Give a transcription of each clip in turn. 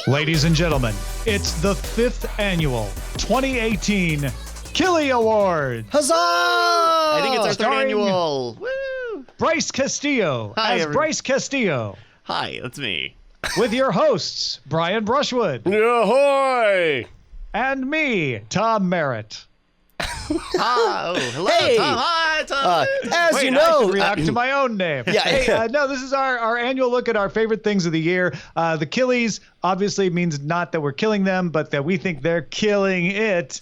Ladies and gentlemen, it's the 5th annual 2018 Killies Awards. Huzzah! I think it's our third Starring annual. Woo! Bryce Castillo as Bryce Castillo. Hi, that's me. With your hosts, Brian Brushwood. Ahoy! And me, Tom Merritt. Oh, hello, Hey! Tom. Hi, Tom. As Wait, you I know, should react to my own name. Yeah. Hey, no, this is our annual look at our favorite things of the year. The Killies obviously means not that we're killing them, but that we think they're killing it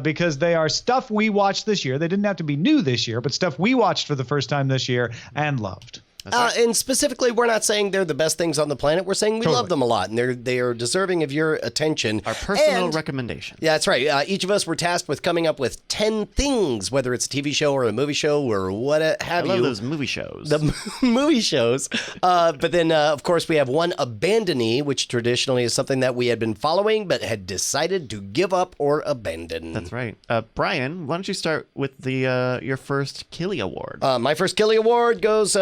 because they are stuff we watched this year. They didn't have to be new this year, but stuff we watched for the first time this year and loved. and specifically, we're not saying they're the best things on the planet. We're saying we love them a lot, and they are deserving of your attention. Our personal recommendation. Yeah, that's right. Each of us were tasked with coming up with 10 things, whether it's a TV show or a movie show or what have you. I love those movie shows. The movie shows. But then, of course, we have one Abandie, which traditionally is something that we had been following but had decided to give up or abandon. That's right. Brian, why don't you start with the your first Killie Award? My first Killie Award goes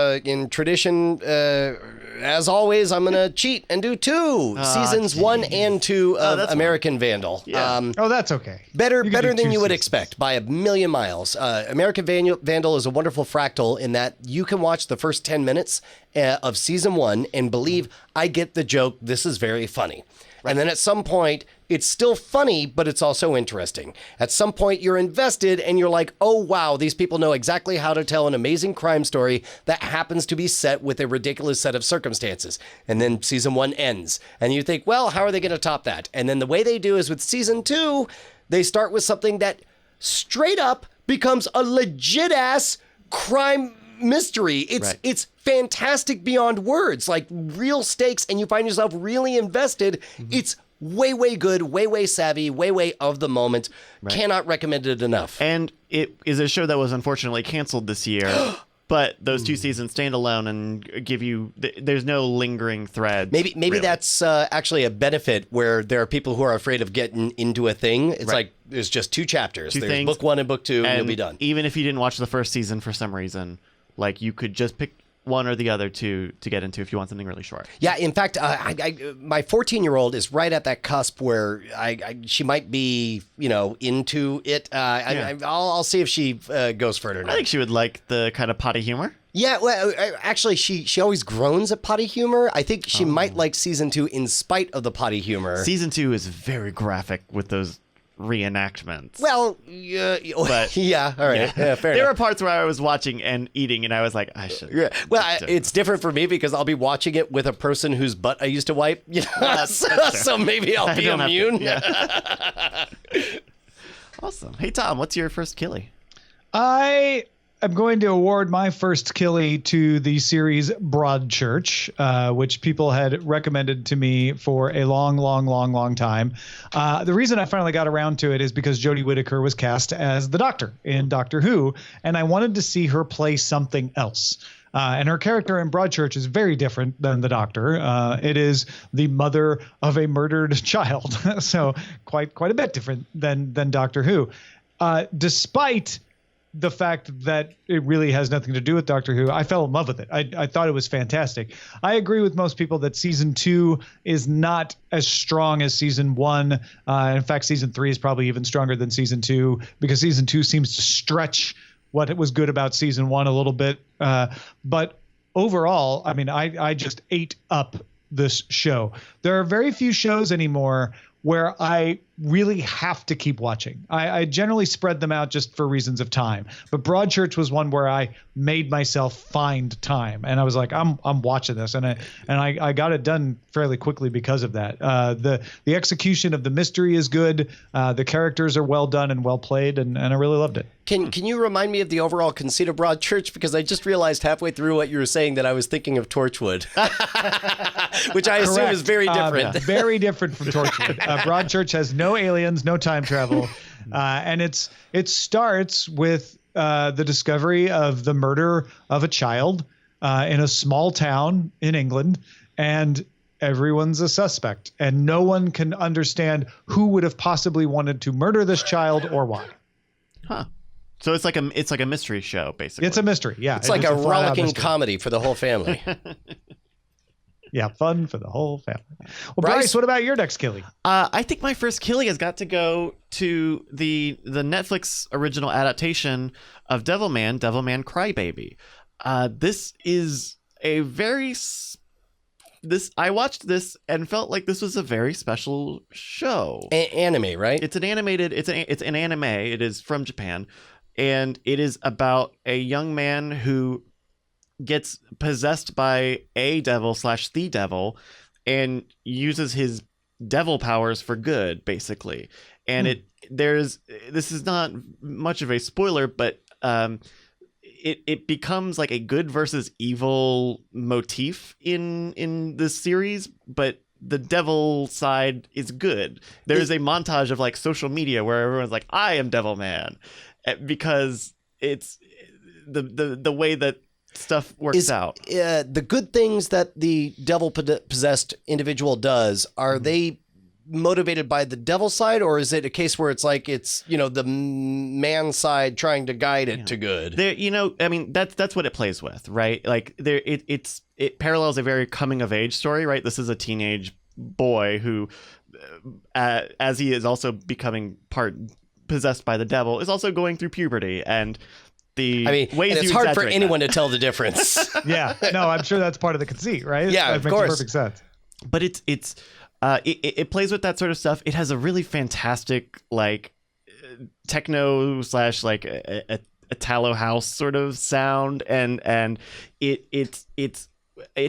in tradition. As always, I'm going to cheat and do two. Seasons 1 and 2 of American Vandal. Yeah. That's okay. Better do than two you would seasons. expect by a million miles. American Vandal is a wonderful fractal in that you can watch the first 10 minutes of season 1 and believe, I get the joke, this is very funny. Right. And then at some point, it's still funny, but it's also interesting. At some point, you're invested and you're like, oh, wow, these people know exactly how to tell an amazing crime story that happens to be set with a ridiculous set of circumstances. And then season 1 ends. And you think, well, how are they going to top that? And then the way they do is with season 2, they start with something that straight up becomes a legit ass crime mystery. It's fantastic beyond words, like real stakes, and you find yourself really invested. It's way good, way savvy, way of the moment. Cannot recommend it enough. And it is a show that was unfortunately canceled this year. But those 2 seasons stand alone and give you, there's no lingering thread. Maybe really. that's actually a benefit where there are people who are afraid of getting into a thing. It's like there's just 2 chapters. There's things, book 1 and book 2, and you'll be done. Even if you didn't watch the first season for some reason, like you could just pick one or the other to get into if you want something really short. Yeah, in fact, my 14-year-old is right at that cusp where she might be, into it. I'll see if she goes further now. I think she would like the kind of potty humor. Yeah, well, actually, she always groans at potty humor. I think she might like season 2 in spite of the potty humor. Season 2 is very graphic with those reenactments. Well, but, yeah, all right. Yeah, fair there enough. were parts where I was watching and eating, and I was like, I should. Yeah. Well, it's different for me because I'll be watching it with a person whose butt I used to wipe. So maybe I'll be immune. Awesome. Hey, Tom, what's your first Killie? I am going to award my first Killie to the series Broadchurch, which people had recommended to me for a long time. The reason I finally got around to it is because Jodie Whittaker was cast as the Doctor in Doctor Who, and I wanted to see her play something else. And her character in Broadchurch is very different than the Doctor. It is the mother of a murdered child, so quite a bit different than Doctor Who. Despite the fact that it really has nothing to do with Doctor Who, I fell in love with it. I thought it was fantastic. I agree with most people that season 2 is not as strong as season 1. In fact, season 3 is probably even stronger than season 2 because season 2 seems to stretch what was good about season 1 a little bit. But overall, I mean, I just ate up this show. There are very few shows anymore where I really have to keep watching. I generally spread them out just for reasons of time. But Broadchurch was one where I made myself find time, and I was like, I'm watching this, and I got it done fairly quickly because of that. The execution of the mystery is good. The characters are well done and well played, and I really loved it. Can you remind me of the overall conceit of Broadchurch? Because I just realized halfway through what you were saying that I was thinking of Torchwood, which I assume is very different. Very different from Torchwood. Broadchurch has no aliens, no time travel, and it starts with the discovery of the murder of a child in a small town in England, and everyone's a suspect, and no one can understand who would have possibly wanted to murder this child or why. Huh. So it's like a mystery show, basically. It's a mystery, yeah. It's like a rollicking comedy for the whole family. Yeah, fun for the whole family. Well, Bryce, what about your next Killie? I think my first Killie has got to go to the Netflix original adaptation of Devilman Crybaby. This is a very I watched this and felt like this was a very special show. Anime, right? It's an animated. It's an anime. It is from Japan, and it is about a young man who gets possessed by a devil / the devil, and uses his devil powers for good, basically. And this is not much of a spoiler, but it becomes like a good versus evil motif in this series, but the devil side is good. There's a montage of like social media where everyone's like, I am Devilman, because it's the way that stuff works out. The good things that the devil possessed individual does, are they motivated by the devil side, or is it a case where it's like it's the man side trying to guide it to good? I mean, that's what it plays with, right? Like it parallels a very coming of age story, right? This is a teenage boy who, as he is also becoming part possessed by the devil, is also going through puberty, and it's hard for anyone to tell the difference. Yeah, no, I'm sure that's part of the conceit, right? Yeah, that of makes course. Perfect sense. But it plays with that sort of stuff. It has a really fantastic like techno / like a Italo house sort of sound, and it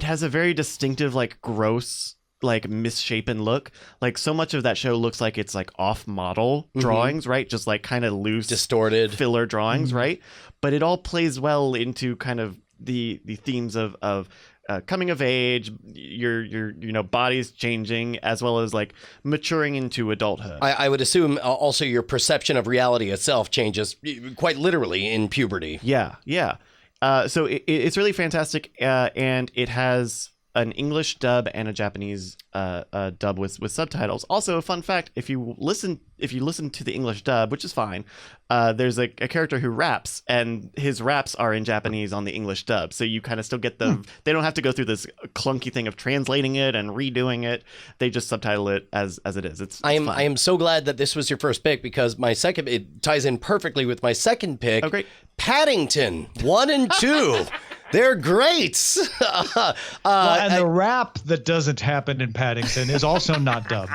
has a very distinctive like gross like misshapen look. Like so much of that show looks like it's like off model drawings, right? Just like kind of loose, distorted filler drawings, right? But it all plays well into kind of the themes of coming of age, your body's changing, as well as like maturing into adulthood. I would assume also your perception of reality itself changes quite literally in puberty. Yeah. So it's really fantastic, and it has an English dub and a Japanese dub with subtitles. Also, a fun fact: if you listen to the English dub, which is fine, there's a character who raps, and his raps are in Japanese on the English dub. So you kind of still get they don't have to go through this clunky thing of translating it and redoing it. They just subtitle it as it is. I am so glad that this was your first pick, because my second, it ties in perfectly with my second pick. Oh, great. Paddington 1 and 2. They're great. And the rap that doesn't happen in Paddington is also not dubbed.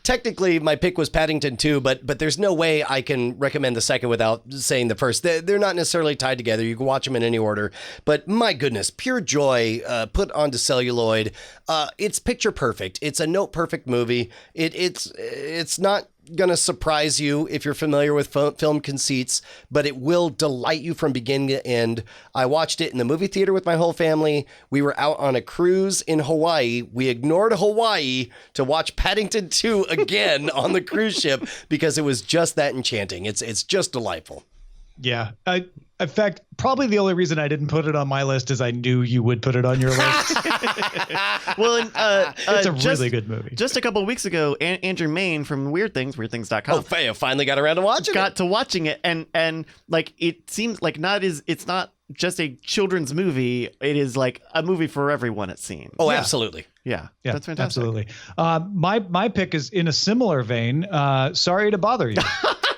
Technically, my pick was Paddington 2, but there's no way I can recommend the second without saying the first. They're not necessarily tied together. You can watch them in any order. But my goodness, pure joy, put onto celluloid. It's picture perfect. It's a note perfect movie. It's not gonna surprise you if you're familiar with film conceits, but it will delight you from beginning to end. I watched it in the movie theater with my whole family. We were out on a cruise in Hawaii. We ignored Hawaii to watch Paddington 2 again on the cruise ship because it was just that enchanting. It's just delightful. Yeah. In fact, probably the only reason I didn't put it on my list is I knew you would put it on your list. Well, it's a really good movie. Just a couple of weeks ago, Andrew Main from weirdthings.com. Oh, finally got around to watching it. To watching it, and like it seems like it's not just a children's movie. It is like a movie for everyone, it seems. Oh, yeah. Absolutely. Yeah, that's fantastic. Absolutely. My pick is in a similar vein. Sorry to bother you.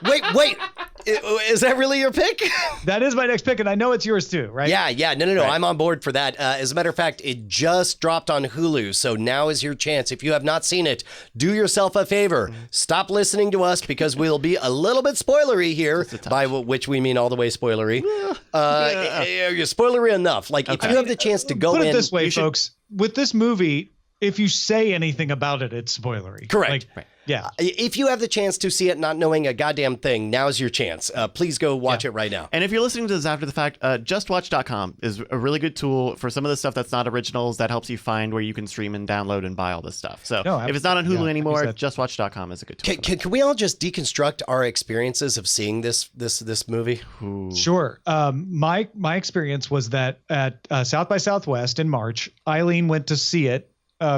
Wait. Is that really your pick? That is my next pick, and I know it's yours too, right? Yeah. No. Right. I'm on board for that. As a matter of fact, it just dropped on Hulu, so now is your chance. If you have not seen it, do yourself a favor. Stop listening to us, because we'll be a little bit spoilery here, by which we mean all the way spoilery. You're spoilery enough. Like, if you have the chance to go in... Put it this way, folks. With this movie, if you say anything about it, it's spoilery. Correct. Right. Yeah. If you have the chance to see it not knowing a goddamn thing, now's your chance. Please go watch it right now. And if you're listening to this after the fact, justwatch.com is a really good tool for some of the stuff that's not originals, that helps you find where you can stream and download and buy all this stuff. So if it's not on Hulu anymore, justwatch.com is a good tool. Can we all just deconstruct our experiences of seeing this movie? Ooh. Sure. My experience was that at South by Southwest in March, Eileen went to see it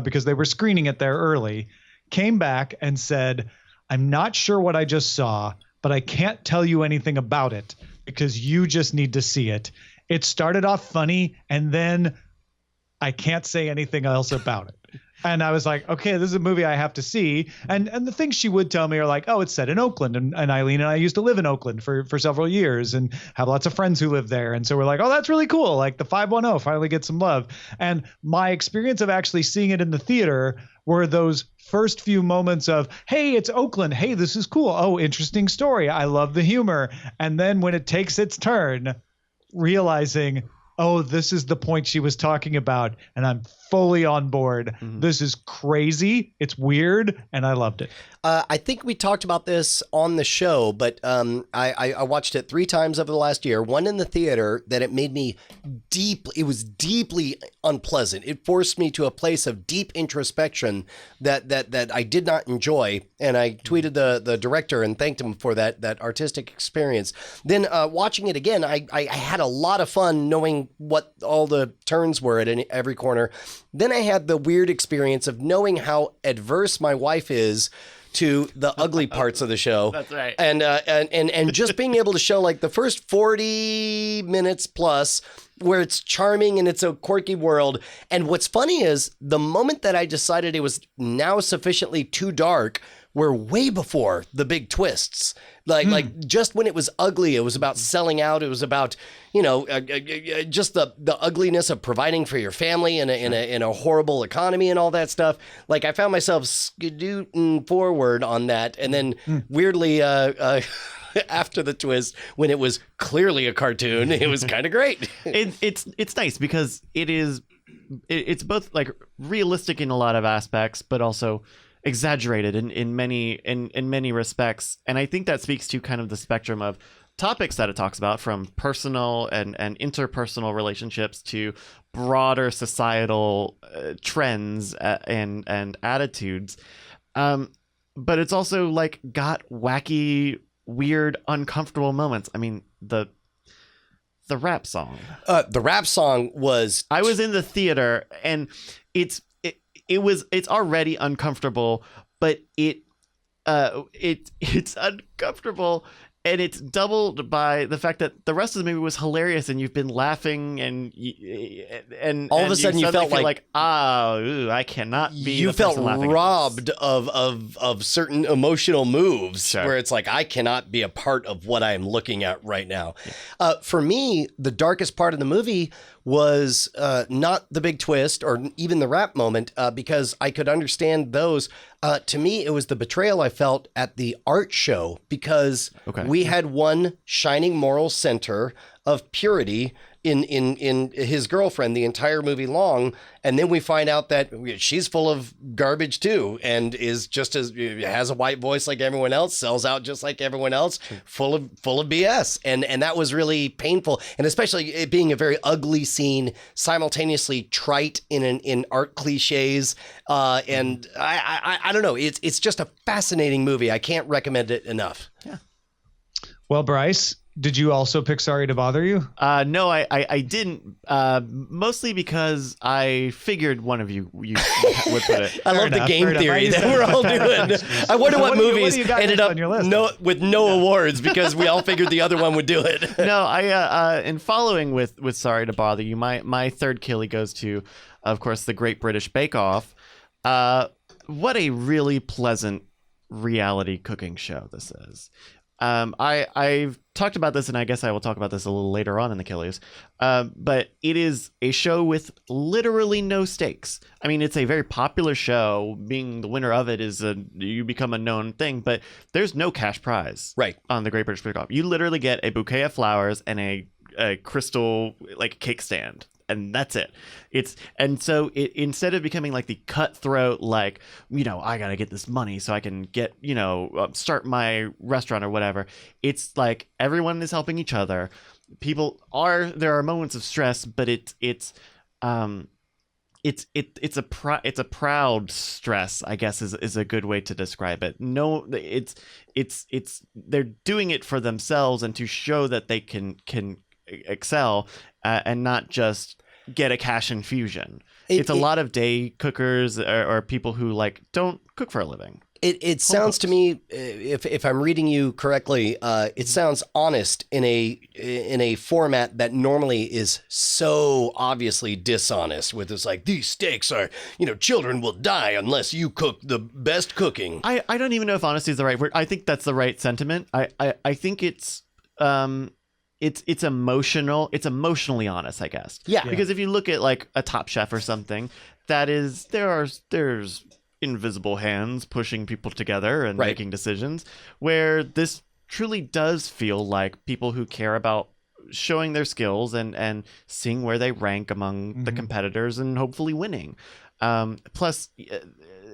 because they were screening it there early. Came back and said, I'm not sure what I just saw, but I can't tell you anything about it because you just need to see it. It started off funny, and then I can't say anything else about it. And I was like, okay, this is a movie I have to see. And the things she would tell me are like, oh, it's set in Oakland. And Eileen and I used to live in Oakland for several years and have lots of friends who live there. And so we're like, oh, that's really cool. Like the 510 finally gets some love. And my experience of actually seeing it in the theater were those first few moments of, hey, it's Oakland. Hey, this is cool. Oh, interesting story. I love the humor. And then when it takes its turn, realizing, oh, this is the point she was talking about, and I'm fully on board. This is crazy. It's weird, and I loved it. I think we talked about this on the show, but I watched it 3 times over the last year. One in the theater that it made me it was deeply unpleasant. It forced me to a place of deep introspection that I did not enjoy. And I tweeted the director and thanked him for that artistic experience. Then watching it again, I had a lot of fun knowing what all the turns were at every corner. Then I had the weird experience of knowing how adverse my wife is to the ugly parts of the show. That's right. And just being able to show like the first 40 minutes plus where it's charming and it's a quirky world. And what's funny is the moment that I decided it was now sufficiently too dark, were way before the big twists. Like just when it was ugly, it was about selling out. It was about, just the ugliness of providing for your family in a horrible economy and all that stuff. Like I found myself scooting forward on that. And then weirdly, after the twist, when it was clearly a cartoon, it was kind of great. It's nice because it's both like realistic in a lot of aspects, but also exaggerated in many respects. And I think that speaks to kind of the spectrum of topics that it talks about, from personal and interpersonal relationships to broader societal trends and attitudes. But it's also like got wacky, weird, uncomfortable moments. I mean, the rap song. The rap song was... I was in the theater and it's already uncomfortable, but it's uncomfortable, and it's doubled by the fact that the rest of the movie was hilarious, and you've been laughing, and all of a sudden you felt like I cannot be. You felt robbed of certain emotional moves, sure, where it's like, I cannot be a part of what I am looking at right now. Yeah. For me, the darkest part of the movie was not the big twist or even the rap moment, because I could understand those. To me, it was the betrayal I felt at the art show, because we had one shining moral center of purity in his girlfriend the entire movie long, and then we find out that she's full of garbage too, and is just has a white voice like everyone else, sells out just like everyone else, full of BS, and that was really painful, and especially it being a very ugly scene, simultaneously trite in art cliches, and I don't know, it's just a fascinating movie. I can't recommend it enough. Yeah. Well, Bryce, did you also pick Sorry to Bother You? No, I didn't. Mostly because I figured one of you would put it. I love the game theory that we're all doing. I wonder what movies ended up with no awards because we all figured the other one would do it. No, in following with Sorry to Bother You, my third Killie goes to, of course, the Great British Bake Off. What a really pleasant reality cooking show this is. I've talked about this, and I guess I will talk about this a little later on in the Killies. But it is a show with literally no stakes. I mean, it's a very popular show. Being the winner of it you become a known thing, but there's no cash prize right on the Great British Bake Off. You literally get a bouquet of flowers and a crystal like cake stand. And that's it. So instead of becoming like the cutthroat, like, I got to get this money so I can get, start my restaurant or whatever. It's like everyone is helping each other. There are moments of stress, but it's a proud stress, I guess is a good way to describe it. No, they're doing it for themselves and to show that they can excel, and not just get a cash infusion. It's a lot of day cookers or people who like don't cook for a living. It sounds to me, if I'm reading you correctly, it sounds honest in a format that normally is so obviously dishonest. With it's like, these stakes are, children will die unless you cook the best cooking. I don't even know if honesty is the right word. I think that's the right sentiment. I think it's emotional. It's emotionally honest, I guess. Yeah. Because if you look at like a Top Chef or something, there's invisible hands pushing people together and making decisions, where this truly does feel like people who care about showing their skills and seeing where they rank among the competitors and hopefully winning. Plus,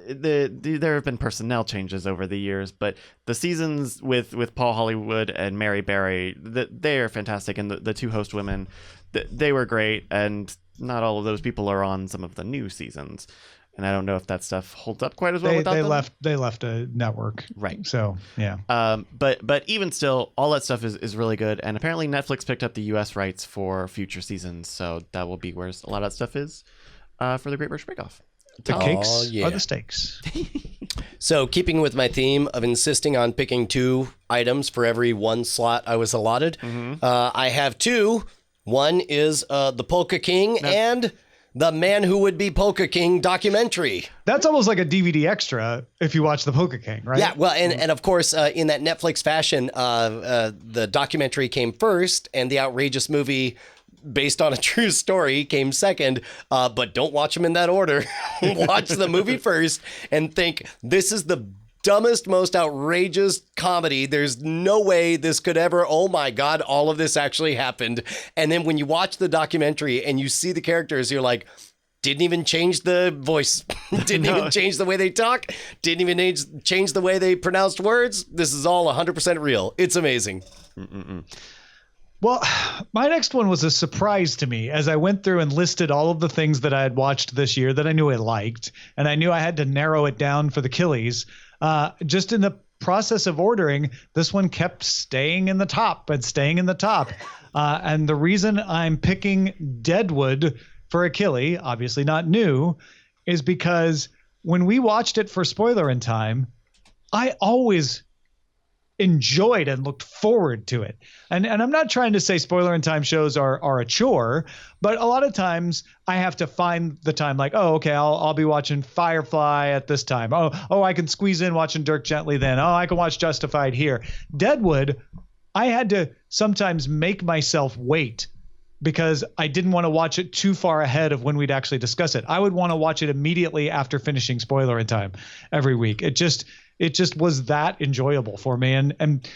there have been personnel changes over the years, but the seasons with Paul Hollywood and Mary Berry, they are fantastic, and the two host women, they were great, and not all of those people are on some of the new seasons. And I don't know if that stuff holds up quite as well without them. They left a network. Right. So, yeah. But even still, all that stuff is really good. And apparently Netflix picked up the U.S. rights for future seasons. So that will be where a lot of that stuff is for the Great British Bake Off. The cakes are the steaks. So keeping with my theme of insisting on picking 2 items for every 1 slot I was allotted, I have 2. One is the Polka King and the Man Who Would Be Polka King documentary. That's almost like a DVD extra if you watch the Polka King, right? Yeah, well, and of course, in that Netflix fashion, the documentary came first and the outrageous movie based on a true story came second, but don't watch them in that order. Watch the movie first and think, this is the dumbest, most outrageous comedy. There's no way this could ever, oh my God, all of this actually happened. And then when you watch the documentary and you see the characters, you're like, didn't even change the voice, didn't even change the way they talk, didn't even change the way they pronounced words. This is all 100% real. It's amazing. Well, my next one was a surprise to me as I went through and listed all of the things that I had watched this year that I knew I liked, and I knew I had to narrow it down for the Killies. Just in the process of ordering, this one kept staying in the top and staying in the top. And the reason I'm picking Deadwood for a Killie, obviously not new, is because when we watched it for Spoiler in Time, I always enjoyed and looked forward to it. And I'm not trying to say Spoiler in Time shows are a chore, but a lot of times I have to find the time like, oh, okay, I'll be watching Firefly at this time. Oh, I can squeeze in watching Dirk Gently then. Oh, I can watch Justified here. Deadwood, I had to sometimes make myself wait because I didn't want to watch it too far ahead of when we'd actually discuss it. I would want to watch it immediately after finishing Spoiler in Time every week. It just was that enjoyable for me. And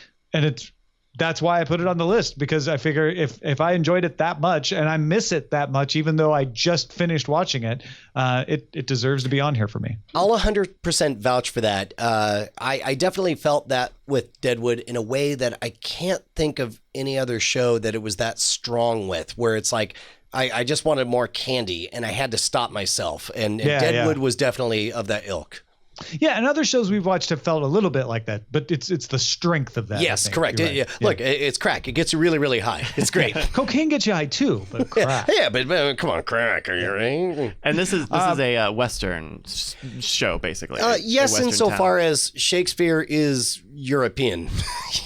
that's why I put it on the list, because I figure if I enjoyed it that much and I miss it that much, even though I just finished watching it, it deserves to be on here for me. I'll 100% vouch for that. I definitely felt that with Deadwood in a way that I can't think of any other show that it was that strong with, where it's like, I just wanted more candy and I had to stop myself. And Deadwood was definitely of that ilk. Yeah, and other shows we've watched have felt a little bit like that, but it's the strength of that. Yes, correct. Right. Yeah. Look, it's crack. It gets you really, really high. It's great. Cocaine gets you high too, but crack. Yeah, but come on, crack. Are you right? And this is a Western show, basically. Yes, insofar as Shakespeare is European.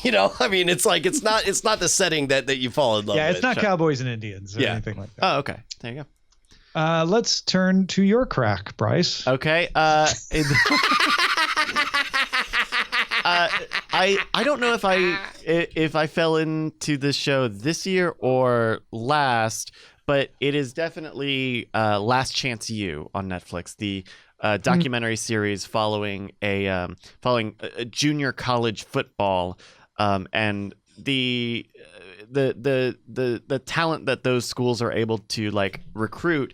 I mean, it's like it's not the setting that you fall in love with. Yeah, it's not cowboys and Indians or anything like that. Oh, okay. There you go. Let's turn to your crack, Bryce. Okay. I don't know if I fell into this show this year or last, but it is definitely Last Chance U on Netflix, the documentary series following a junior college football and the talent that those schools are able to recruit,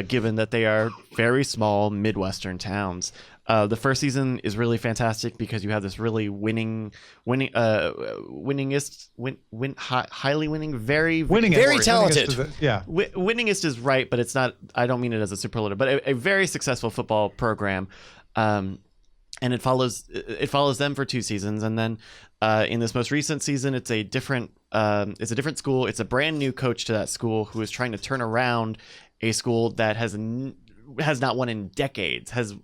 given that they are very small Midwestern towns. The first season is really fantastic because you have this really highly winning, very talented. Winningest is right, but it's not. I don't mean it as a superlative, but a very successful football program. And it follows them for 2 seasons, and then in this most recent season, it's a different school. It's a brand new coach to that school who is trying to turn around a school that has not won in decades, has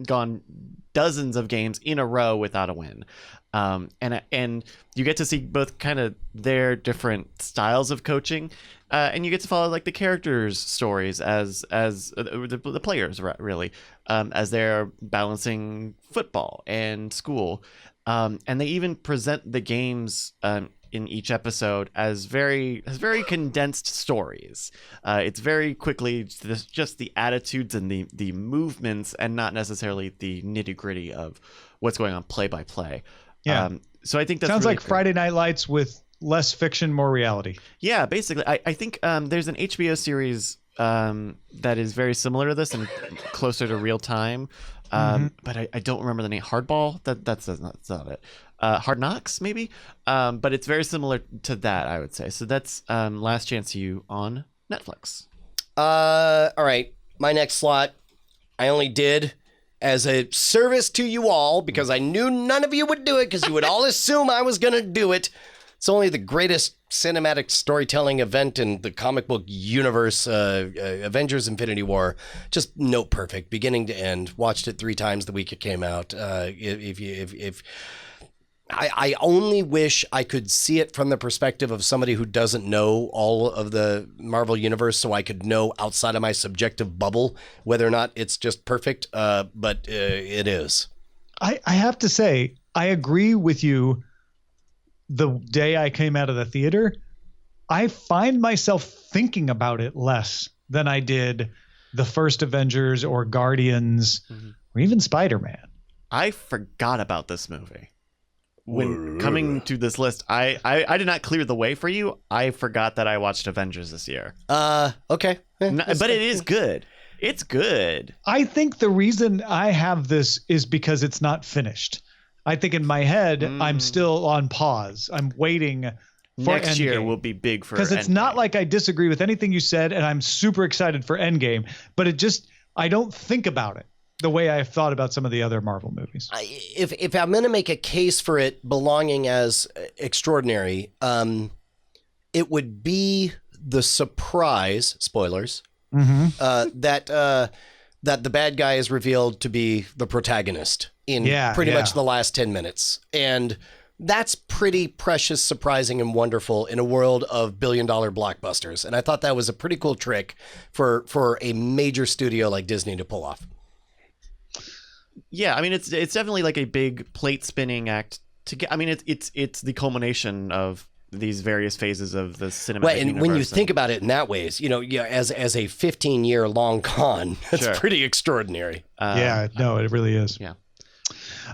gone dozens of games in a row without a win. And you get to see both kind of their different styles of coaching, and you get to follow like the characters' stories as the players really, as they're balancing football and school, and they even present the games in each episode as very condensed stories. It's very quickly just the attitudes and the movements, and not necessarily the nitty gritty of what's going on play by play. Yeah. So I think that sounds really like Friday Night Lights with less fiction, more reality. Yeah, basically. I think there's an HBO series that is very similar to this and closer to real time. But I don't remember the name. Hardball? That's not it. Hard Knocks, maybe? But it's very similar to that, I would say. So that's Last Chance U on Netflix. All right. My next slot, I only did as a service to you all because I knew none of you would do it because you would all assume I was going to do it. It's only the greatest cinematic storytelling event in the comic book universe, Avengers Infinity War. Just note perfect, beginning to end. Watched it 3 times the week it came out. I only wish I could see it from the perspective of somebody who doesn't know all of the Marvel universe, so I could know outside of my subjective bubble whether or not it's just perfect. But it is. I have to say, I agree with you. The day I came out of the theater, I find myself thinking about it less than I did the first Avengers or Guardians or even Spider-Man. I forgot about this movie. When coming to this list, I did not clear the way for you. I forgot that I watched Avengers this year. Okay. But it is good. It's good. I think the reason I have this is because it's not finished. I think in my head, I'm still on pause. I'm waiting for next year Endgame. Will be big for because it's Endgame. not like I disagree with anything you said, and I'm super excited for Endgame. But I don't think about it the way I've thought about some of the other Marvel movies. If I'm going to make a case for it belonging as extraordinary, it would be the surprise, spoilers, that the bad guy is revealed to be the protagonist in pretty much the last 10 minutes. And that's pretty precious, surprising, and wonderful in a world of billion-dollar blockbusters. And I thought that was a pretty cool trick for a major studio like Disney to pull off. Yeah, I mean, it's definitely like a big plate spinning act to get. I mean, it's the culmination of these various phases of the cinematic Right, and universe. when you think about it in that ways, as a 15-year long con, that's pretty extraordinary. No, it really is. Yeah.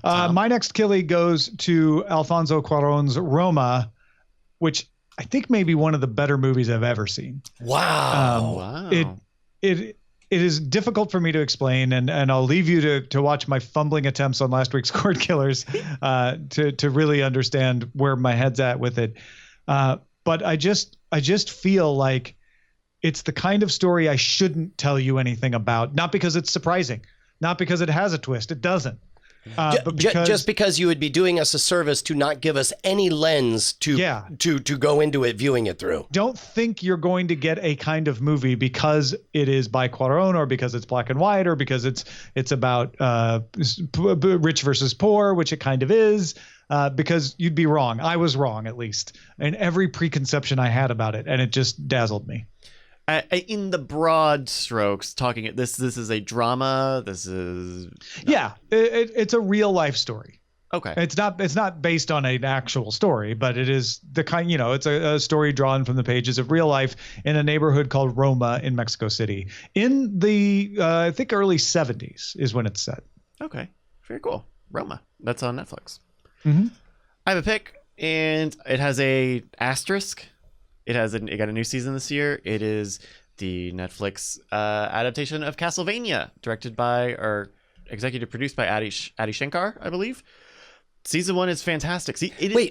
My next Killy goes to Alfonso Cuarón's Roma, which I think may be one of the better movies I've ever seen. Wow. It is difficult for me to explain, and I'll leave you to watch my fumbling attempts on last week's Cordkillers to really understand where my head's at with it. But I just feel like it's the kind of story I shouldn't tell you anything about, not because it's surprising, not because it has a twist. It doesn't. But just because you would be doing us a service to not give us any lens to go into it, viewing it through. Don't think you're going to get a kind of movie because it is by Cuarón or because it's black and white or because it's about rich versus poor, which it kind of is, because you'd be wrong. I was wrong, at least, in every preconception I had about it, and it just dazzled me. In the broad strokes, talking this is a drama. This is it's a real life story. Okay, it's not based on an actual story, but it is the kind, it's a story drawn from the pages of real life in a neighborhood called Roma in Mexico City in the I think early 70s is when it's set. Okay, very cool. Roma, that's on Netflix. Mm-hmm. I have a pick, and it has a asterisk. It got a new season this year. It is the Netflix adaptation of Castlevania, directed by or executive produced by Adi Shankar, I believe. Season 1 is fantastic. See, Eddie, is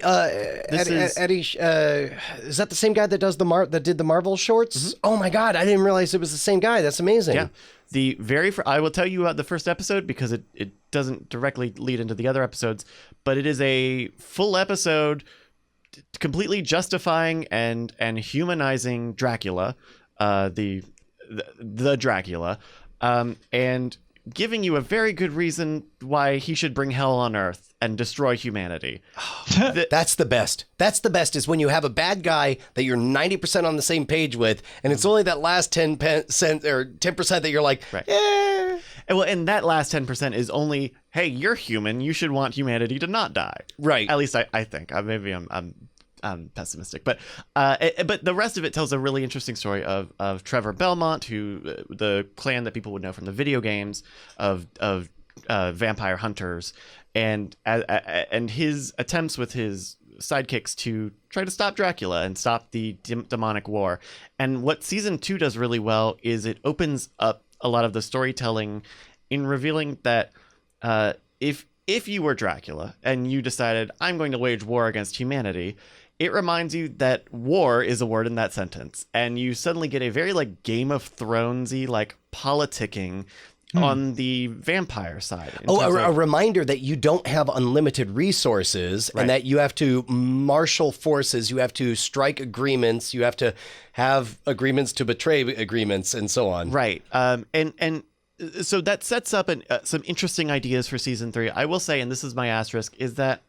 that the same guy that does that did the Marvel shorts? Mm-hmm. Oh my God, I didn't realize it was the same guy. That's amazing. Yeah, I will tell you about the first episode because it doesn't directly lead into the other episodes, but it is a full episode completely justifying and humanizing Dracula, the Dracula, and giving you a very good reason why he should bring hell on Earth and destroy humanity. That's the best. That's the best, is when you have a bad guy that you're 90% on the same page with, and it's only that last 10% or 10% that you're like, Right. eh. And that last 10% is only, hey, you're human. You should want humanity to not die. Right. At least I think. Maybe I'm pessimistic, but the rest of it tells a really interesting story of Trevor Belmont, who the clan that people would know from the video games of vampire hunters, and his attempts with his sidekicks to try to stop Dracula and stop the demonic war. And what season 2 does really well is it opens up a lot of the storytelling in revealing that if you were Dracula and you decided, I'm going to wage war against humanity, it reminds you that war is a word in that sentence. And you suddenly get a very like Game of Thronesy, like politicking on the vampire side. A reminder that you don't have unlimited resources, Right. and that you have to marshal forces, you have to strike agreements, you have to have agreements to betray agreements, and so on. Right. And so that sets up some interesting ideas for season 3. I will say, and this is my asterisk, is that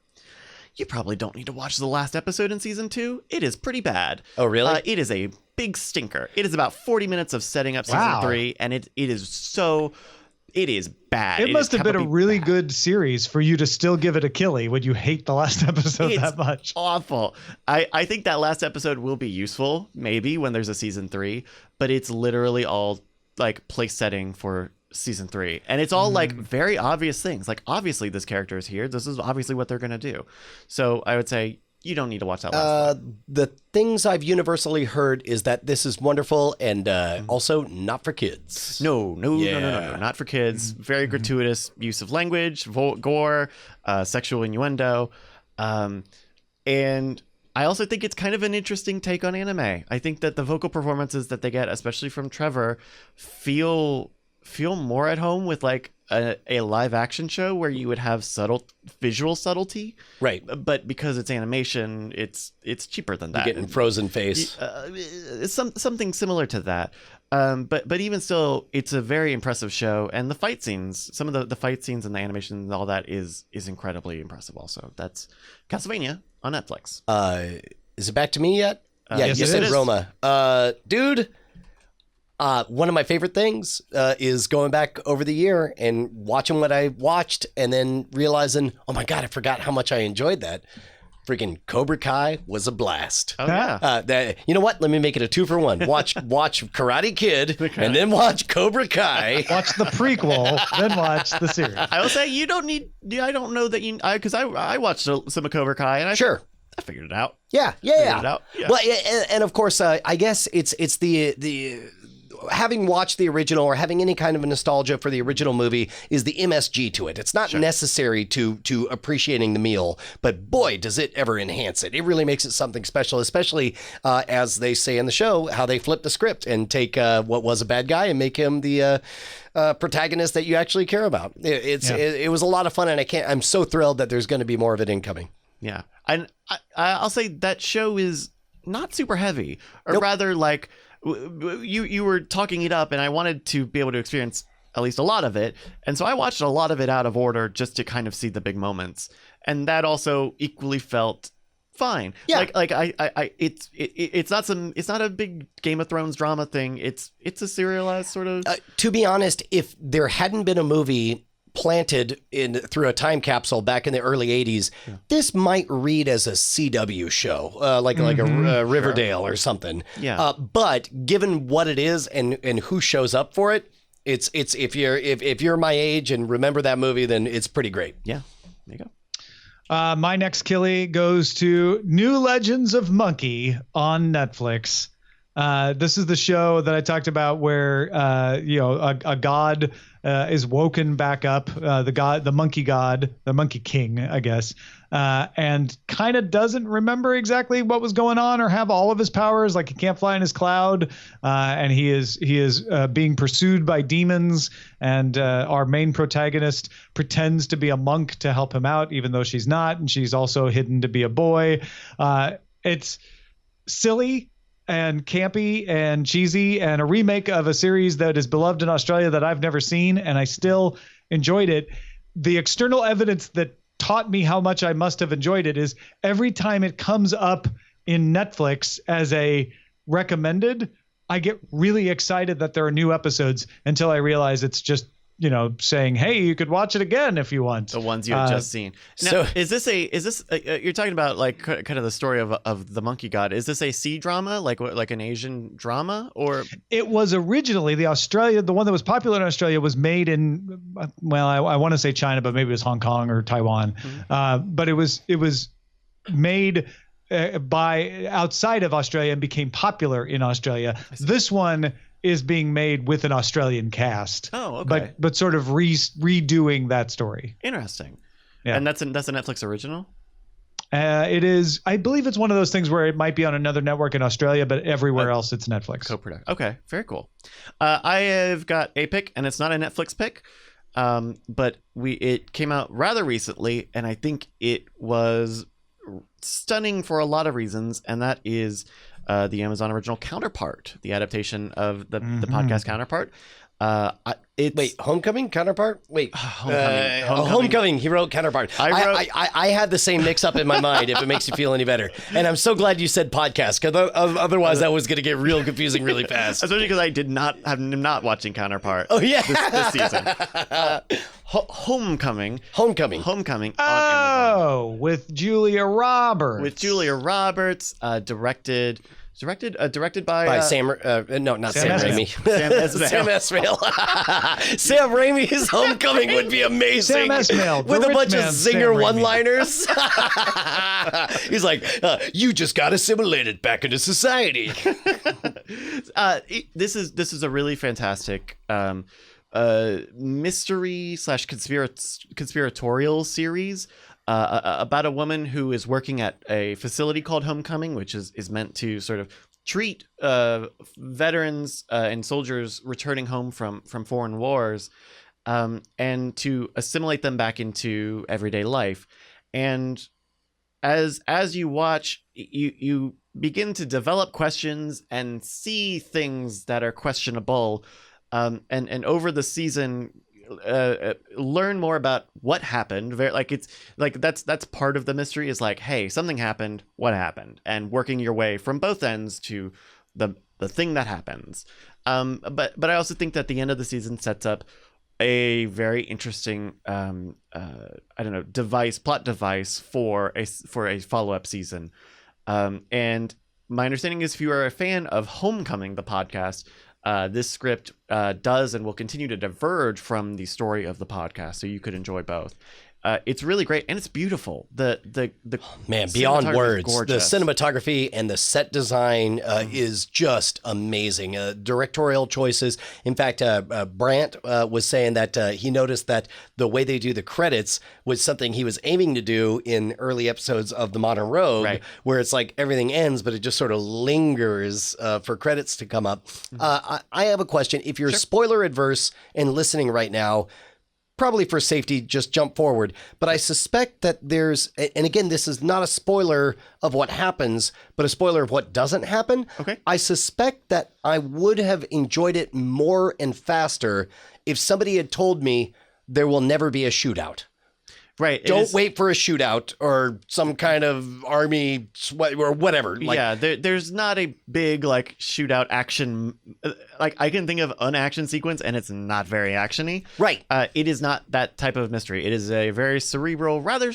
you probably don't need to watch the last episode in season 2. It is pretty bad. Oh, really? It is a big stinker. It is about 40 minutes of setting up season Wow. 3, and it is bad. It must is have been a capably really bad. good series for you to still give it a killie when you hate the last episode It's that much. awful. I think that last episode will be useful, maybe, when there's a season 3, but it's literally all like place setting for season 3, and it's all like very obvious things. Like, obviously this character is here. This is obviously what they're gonna do. So I would say you don't need to watch that last one. The things I've universally heard is that this is wonderful, and also not for kids. No, Yeah. not for kids. Very gratuitous use of language, gore, sexual innuendo, and I also think it's kind of an interesting take on anime. I think that the vocal performances that they get, especially from Trevor, feel more at home with like a live action show where you would have visual subtlety, Right. but because it's animation, it's cheaper than that. Getting frozen face. Something similar to that. But even still, it's a very impressive show, and the fight scenes, some of the fight scenes and the animation and all that is incredibly impressive. Also, that's Castlevania on Netflix. Is it back to me yet? Yeah, yes, you it said is. Roma. Dude, one of my favorite things is going back over the year and watching what I watched, and then realizing, oh my God, I forgot how much I enjoyed that. Freaking Cobra Kai was a blast. Oh yeah. You know what? Let me make it a 2-for-1. Watch Karate Kid, and then watch Cobra Kai. Watch the prequel, then watch the series. I will say you don't need. I don't know that you. Because I watched some of Cobra Kai, and I figured it out. Yeah. Figured it out. Yeah. Well, and of course, I guess it's the having watched the original or having any kind of a nostalgia for the original movie is the MSG to it. It's not necessary to appreciating the meal, but boy, does it ever enhance it. It really makes it something special, especially as they say in the show, how they flip the script and take what was a bad guy and make him the protagonist that you actually care about. It was a lot of fun, and I'm so thrilled that there's going to be more of it incoming. Yeah, and I'll say that show is not super heavy, or rather, like you were talking it up, and I wanted to be able to experience at least a lot of it, and so I watched a lot of it out of order just to kind of see the big moments, and that also equally felt fine. Yeah. Like it's not a big Game of Thrones drama thing. It's a serialized sort of. To be honest, if there hadn't been a movie planted through a time capsule back in the early 80s, this might read as a CW show, like a Riverdale or something. Yeah. But given what it is and who shows up for it, it's if you're my age and remember that movie, then it's pretty great. Yeah. There you go. My next killie goes to New Legends of Monkey on Netflix. This is the show that I talked about where a god is woken back up, the monkey king, I guess, and kind of doesn't remember exactly what was going on or have all of his powers. Like, he can't fly in his cloud, and he is being pursued by demons. And our main protagonist pretends to be a monk to help him out, even though she's not, and she's also hidden to be a boy. It's silly. and campy and cheesy and a remake of a series that is beloved in Australia that I've never seen, and I still enjoyed it. The external evidence that taught me how much I must have enjoyed it is every time it comes up in Netflix as a recommended, I get really excited that there are new episodes until I realize it's just, saying, hey, you could watch it again if you want. The ones you had just seen. Now, So- is this you're talking about like kind of the story of the monkey god. Is this a C drama, like an Asian drama, or? It was originally the one that was popular in Australia was made in, I want to say China, but maybe it was Hong Kong or Taiwan. But it was made by outside of Australia and became popular in Australia. This one is being made with an Australian cast. Oh, okay. But sort of redoing that story. Interesting. Yeah. And that's a Netflix original? It is. I believe it's one of those things where it might be on another network in Australia, but everywhere else it's Netflix. Co-product. Okay, very cool. I have got a pick, and it's not a Netflix pick, but it came out rather recently, and I think it was stunning for a lot of reasons, and that is the Amazon original Counterpart, the adaptation of the podcast Counterpart. Homecoming Counterpart? Homecoming. He wrote Counterpart. I had the same mix up in my mind. If it makes you feel any better, and I'm so glad you said podcast, because otherwise that was going to get real confusing really fast. Especially because I'm not watching Counterpart. Oh yeah, this season. Homecoming. On Oh, with Julia Roberts. Directed by Sam. Not Sam Raimi. Sam Esmail. Sam Esmail. Sam Raimi's Homecoming would be amazing. Sam Esmail, with a bunch of Sam zinger Raimi. one-liners. He's like, "You just got assimilated back into society." This is a really fantastic mystery / conspiratorial series about a woman who is working at a facility called Homecoming, which is meant to sort of treat veterans and soldiers returning home from foreign wars, and to assimilate them back into everyday life. And as you watch, you begin to develop questions and see things that are questionable, and over the season learn more about what happened. That's part of the mystery, is like, hey, something happened, what happened, and working your way from both ends to the thing that happens. But I also think that the end of the season sets up a very interesting plot device for a follow-up season. And my understanding is, if you are a fan of Homecoming, the podcast, this script does and will continue to diverge from the story of the podcast, so you could enjoy both. It's really great, and it's beautiful. The Man, beyond words, the gorgeous. cinematography and the set design is just amazing. Directorial choices. In fact, Brandt was saying that he noticed that the way they do the credits was something he was aiming to do in early episodes of The Modern Rogue, Right. where it's like everything ends, but it just sort of lingers for credits to come up. I have a question. If you're spoiler adverse and listening right now, probably for safety, just jump forward. But I suspect that there's, and again, this is not a spoiler of what happens, but a spoiler of what doesn't happen. Okay. I suspect that I would have enjoyed it more and faster if somebody had told me there will never be a shootout. Right. Don't wait for a shootout or some kind of army or whatever. There's not a big shootout action. I can think of an action sequence, and it's not very actiony. Right. It is not that type of mystery. It is a very cerebral, rather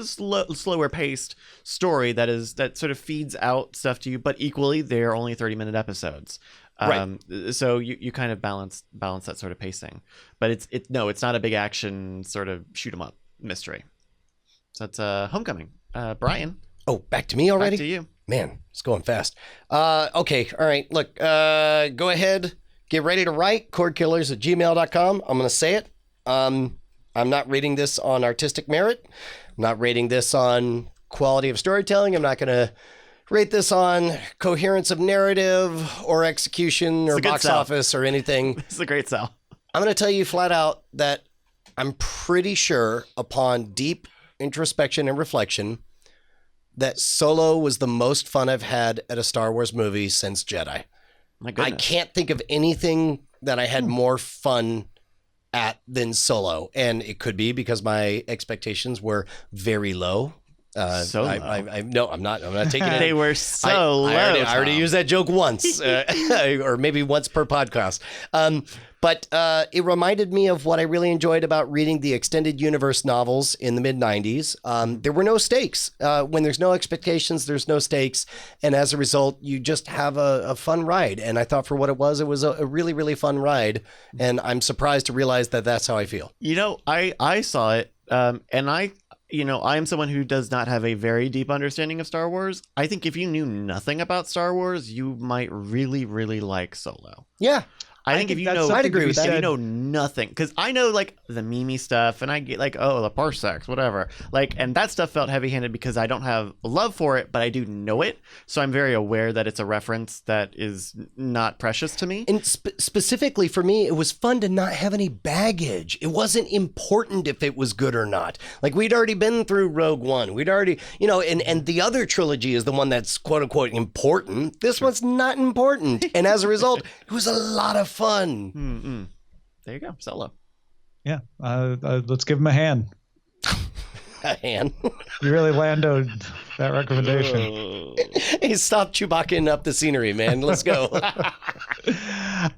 slower paced story that sort of feeds out stuff to you. But equally, they're only 30-minute episodes. Right. So you kind of balance that sort of pacing. But it's not a big action sort of shoot 'em up mystery. So that's Homecoming. Brian. Oh, back to me already? Back to you. Man, it's going fast. Okay, all right. Look, go ahead. Get ready to write. Cordkillers@gmail.com. I'm going to say it. I'm not rating this on artistic merit. I'm not rating this on quality of storytelling. I'm not going to rate this on coherence of narrative or execution or box office or anything. It's a great sell. I'm going to tell you flat out that I'm pretty sure, upon deep introspection and reflection, that Solo was the most fun I've had at a Star Wars movie since Jedi. My goodness. I can't think of anything that I had more fun at than Solo. And it could be because my expectations were very low. So low. No, I'm not taking it. They were so low. I already used that joke once, or maybe once per podcast. But it reminded me of what I really enjoyed about reading the extended universe novels in the mid-90s. There were no stakes. When there's no expectations, there's no stakes. And as a result, you just have a fun ride. And I thought for what it was a really, really fun ride. And I'm surprised to realize that that's how I feel. You know, I saw it, and I'm someone who does not have a very deep understanding of Star Wars. I think if you knew nothing about Star Wars, you might really, really like Solo. Yeah. I think if you know, I'd agree with that. If you know nothing, because I know like the Mimi stuff, and I get like, oh, the parsecs, whatever. Like, and that stuff felt heavy-handed because I don't have love for it, but I do know it, so I'm very aware that it's a reference that is not precious to me. And specifically for me, it was fun to not have any baggage. It wasn't important if it was good or not. Like we'd already been through Rogue One. We'd already, and the other trilogy is the one that's quote unquote important. This one's not important, and as a result, it was a lot of fun. Mm-mm. There you go, Solo. Yeah, let's give him a hand. A hand. You really landoed that recommendation. Hey, stop Chewbaccaing up the scenery, man. Let's go.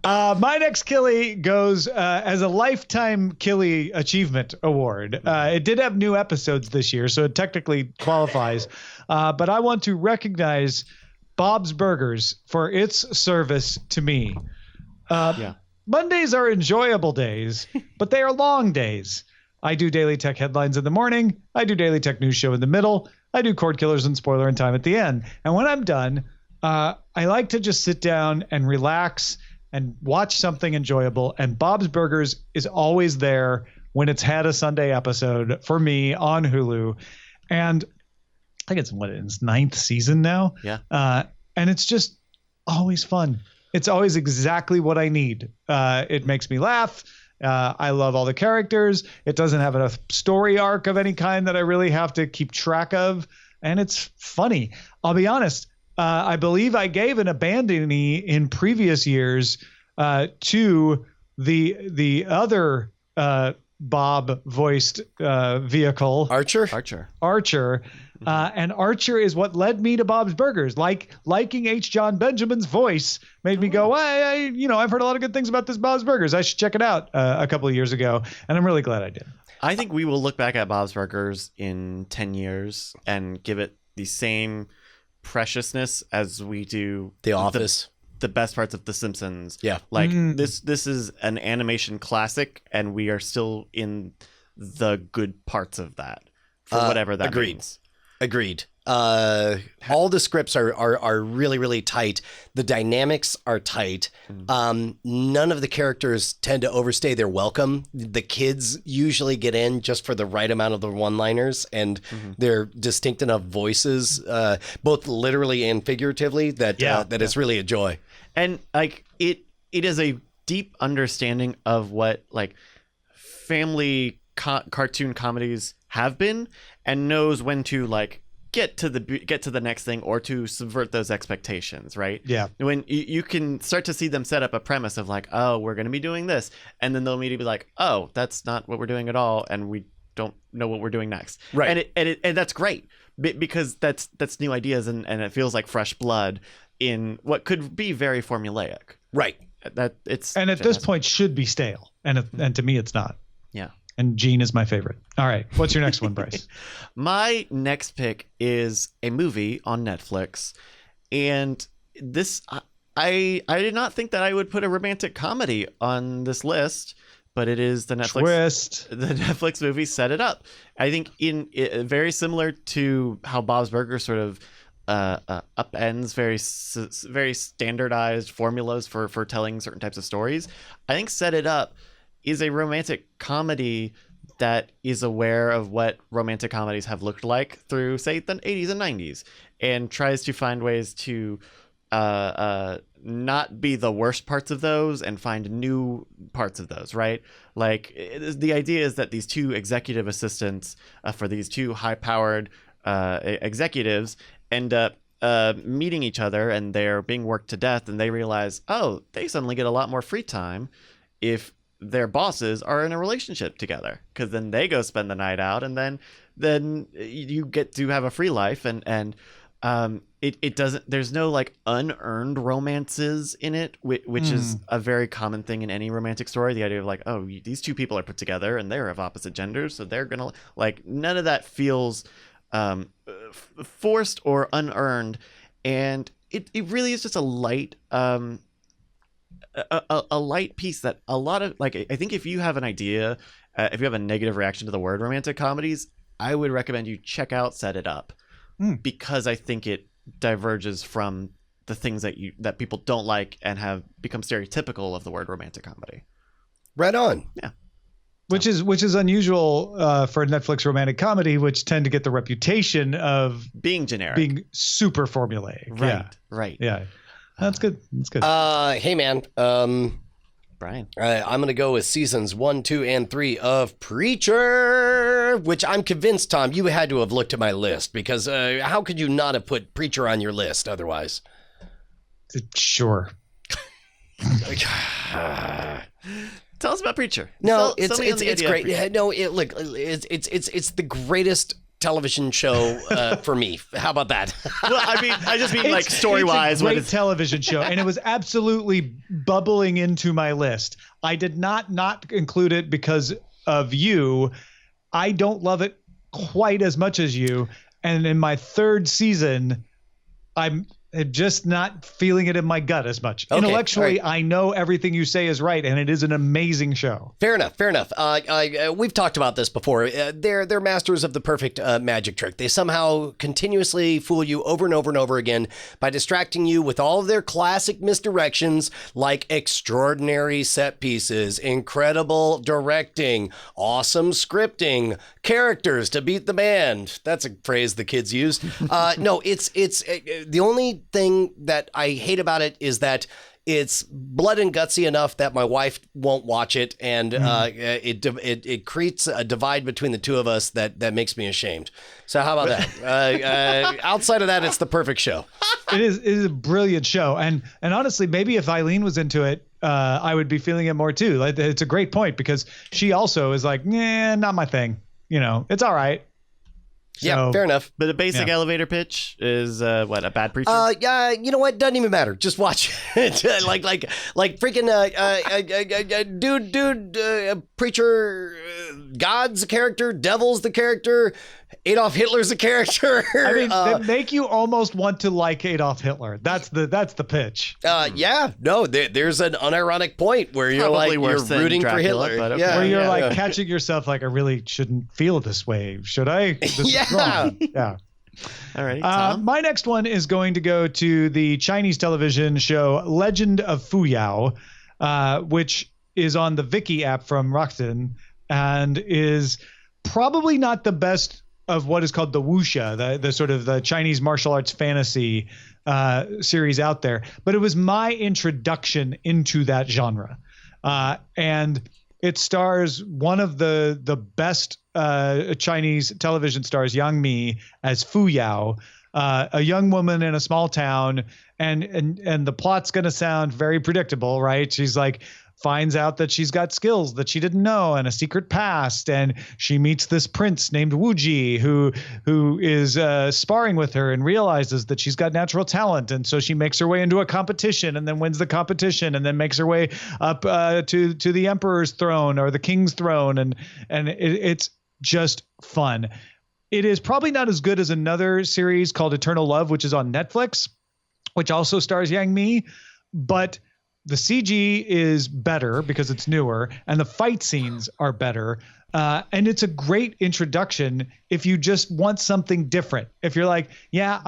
My next Killy goes as a Lifetime Killy Achievement Award. It did have new episodes this year, so it technically qualifies. But I want to recognize Bob's Burgers for its service to me. Mondays are enjoyable days, but they are long days. I do Daily Tech headlines in the morning. I do Daily Tech news show in the middle. I do Cordkillers and Spoiler in Time at the end. And when I'm done, I like to just sit down and relax and watch something enjoyable. And Bob's Burgers is always there when it's had a Sunday episode for me on Hulu. And I think it's its 9th season now. Yeah. And it's just always fun. It's always exactly what I need. It makes me laugh. I love all the characters. It doesn't have a story arc of any kind that I really have to keep track of. And it's funny. I'll be honest. I believe I gave an Abandie in previous years to the other Bob voiced vehicle. Archer. And Archer is what led me to Bob's Burgers. Liking H. John Benjamin's voice made me go, I've heard a lot of good things about this Bob's Burgers. I should check it out a couple of years ago. And I'm really glad I did. I think we will look back at Bob's Burgers in 10 years and give it the same preciousness as we do The Office. The best parts of The Simpsons. Yeah. Like this is an animation classic, and we are still in the good parts of that for whatever that means. Agreed. All the scripts are really, really tight. The dynamics are tight. None of the characters tend to overstay their welcome. The kids usually get in just for the right amount of the one-liners and their distinct enough voices, both literally and figuratively, that it's really a joy. And like it is a deep understanding of what like family cartoon comedies have been, and knows when to like get to the next thing or to subvert those expectations, right? Yeah. When you can start to see them set up a premise of like, oh, we're going to be doing this, and then they'll immediately be like, oh, that's not what we're doing at all, and we don't know what we're doing next. Right. And that's great because that's new ideas, and it feels like fresh blood in what could be very formulaic. Right. At this point should be stale, and to me it's not. Yeah. And Gene is my favorite. All right. What's your next one, Bryce? My next pick is a movie on Netflix. And this, I did not think that I would put a romantic comedy on this list, but it is the Netflix movie Set It Up. I think very similar to how Bob's Burgers sort of upends very standardized formulas for telling certain types of stories. I think Set It Up is a romantic comedy that is aware of what romantic comedies have looked like through, say, the 80s and 90s, and tries to find ways to not be the worst parts of those and find new parts of those, right? Like, the idea is that these two executive assistants for these two high-powered executives end up meeting each other, and they're being worked to death, and they realize, oh, they suddenly get a lot more free time if their bosses are in a relationship together, because then they go spend the night out, and then you get to have a free life, and it doesn't, there's no like unearned romances in it, which is a very common thing in any romantic story. The idea of like, oh, these two people are put together and they're of opposite genders, so they're gonna, like, none of that feels forced or unearned, and it really is just a light a light piece that a lot of, like, I think if you have an idea, if you have a negative reaction to the word romantic comedies, I would recommend you check out Set It Up, because I think it diverges from the things that people don't like and have become stereotypical of the word romantic comedy. Right on. Yeah. Which is unusual for a Netflix romantic comedy, which tend to get the reputation of being generic, being super formulaic. Right. Yeah. Right. Yeah. That's good. That's good. Hey man. Brian. I'm going to go with seasons 1, 2, and 3 of Preacher, which I'm convinced, Tom, you had to have looked at my list, because how could you not have put Preacher on your list otherwise? Sure. Tell us about Preacher. No, it's great. Yeah, no, look, it's the greatest television show for me. How about that? Well, I just mean like story-wise. It's a great television show, and it was absolutely bubbling into my list. I did not include it because of you. I don't love it quite as much as you, and in my third season, I'm just not feeling it in my gut as much. Okay, intellectually, right. I know everything you say is right, and it is an amazing show. Fair enough. We've talked about this before. They're masters of the perfect magic trick. They somehow continuously fool you over and over and over again by distracting you with all of their classic misdirections, like extraordinary set pieces, incredible directing, awesome scripting, characters to beat the band. That's a phrase the kids use. No, it's the only thing that I hate about it is that it's blood and gutsy enough that my wife won't watch it, and it creates a divide between the two of us that makes me ashamed. So how about that? Outside of that, it's the perfect show. It is a brilliant show, and honestly, maybe if Eileen was into it, I would be feeling it more too. Like, it's a great point, because she also is like, nah, not my thing. You know, it's all right. So, yeah, fair enough. But the basic elevator pitch is what, a bad Preacher? Yeah, you know what? Doesn't even matter. Just watch it. like freaking dude, Preacher, God's the character, Devil's the character, Adolf Hitler's the character. I mean, they make you almost want to like Adolf Hitler. That's the pitch. Yeah, no, there's an unironic point where you're probably like, you're rooting Dracula, for Hitler. Okay. Yeah, where you're like catching yourself like, I really shouldn't feel this way. Should I? This is wrong. Yeah. All right. Tom? My next one is going to go to the Chinese television show Legend of Fuyao, which is on the Viki app from Rakuten, and is probably not the best of what is called the wuxia, the sort of the Chinese martial arts fantasy series out there. But it was my introduction into that genre. And it stars one of the best Chinese television stars, Yang Mi, as Fuyao, a young woman in a small town. And the plot's going to sound very predictable, right? She's like, finds out that she's got skills that she didn't know and a secret past, and she meets this prince named Wuji who is sparring with her and realizes that she's got natural talent, and so she makes her way into a competition and then wins the competition and then makes her way up to the emperor's throne or the king's throne, and it's just fun. It is probably not as good as another series called Eternal Love, which is on Netflix, which also stars Yang Mi, but the CG is better because it's newer, and the fight scenes are better. And it's a great introduction if you just want something different. If you're like, yeah,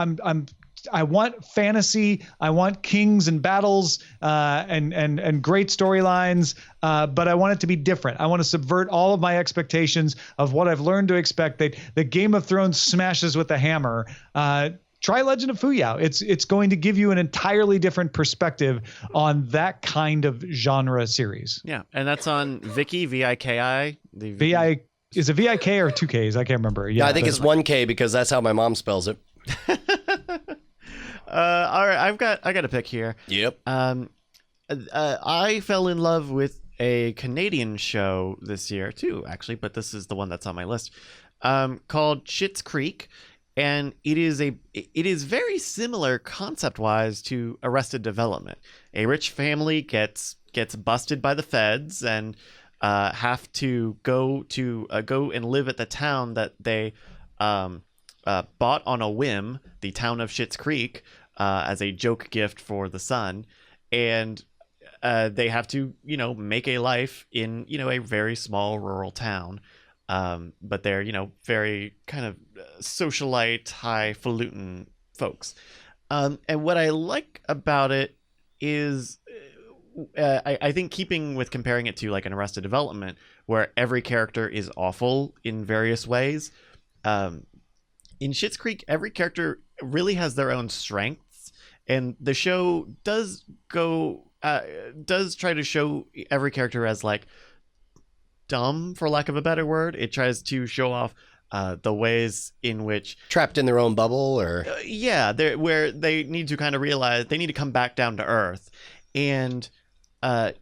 I want fantasy, I want kings and battles, and great storylines, but I want it to be different. I want to subvert all of my expectations of what I've learned to expect. The Game of Thrones smashes with a hammer. Try Legend of Fuyao. It's going to give you an entirely different perspective on that kind of genre series. Yeah, and that's on Viki, Viki, the Is it VIK or 2Ks? I can't remember. Yeah, I think it's 1K because that's how my mom spells it. All right, I got a pick here. Yep. I fell in love with a Canadian show this year too, actually, but this is the one that's on my list, called Schitt's Creek, and it is very similar concept-wise to Arrested Development. A rich family gets busted by the feds and have to go and live at the town that they bought on a whim, the town of Schitt's Creek, as a joke gift for the son, and they have to, make a life in, a very small rural town. But they're, very kind of socialite, highfalutin folks. And what I like about it is, I think keeping with comparing it to like an Arrested Development, where every character is awful in various ways. In Schitt's Creek, every character really has their own strengths, and the show does try to show every character as like dumb, for lack of a better word. It tries to show off the ways in which trapped in their own bubble, or where they need to kind of realize they need to come back down to earth, and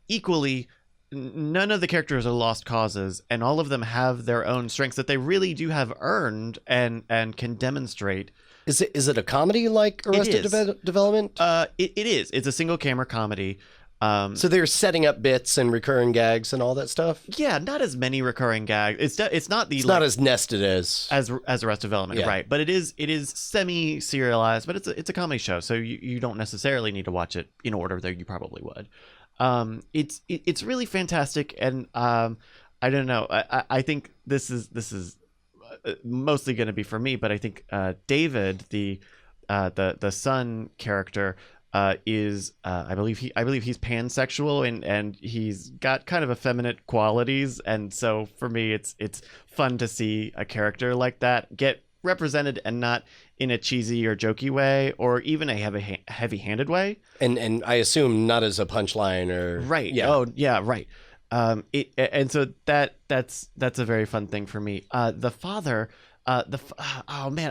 equally none of the characters are lost causes, and all of them have their own strengths that they really do have earned and can demonstrate. Is it a comedy like Arrested Development? It is. It's a single camera comedy. So they're setting up bits and recurring gags and all that stuff. Yeah, not as many recurring gags. It's not not as nested as Arrested Development, right? But it is semi serialized, but it's a comedy show, so you don't necessarily need to watch it in order, though you probably would. It's really fantastic, and I don't know. I think this is mostly going to be for me, but I think David, the son character, is I believe he's pansexual, and he's got kind of effeminate qualities, and so for me it's fun to see a character like that get represented, and not in a cheesy or jokey way, or even a heavy-handed way, and I assume not as a punchline or right. Right. And so that's a very fun thing for me. The father, oh man,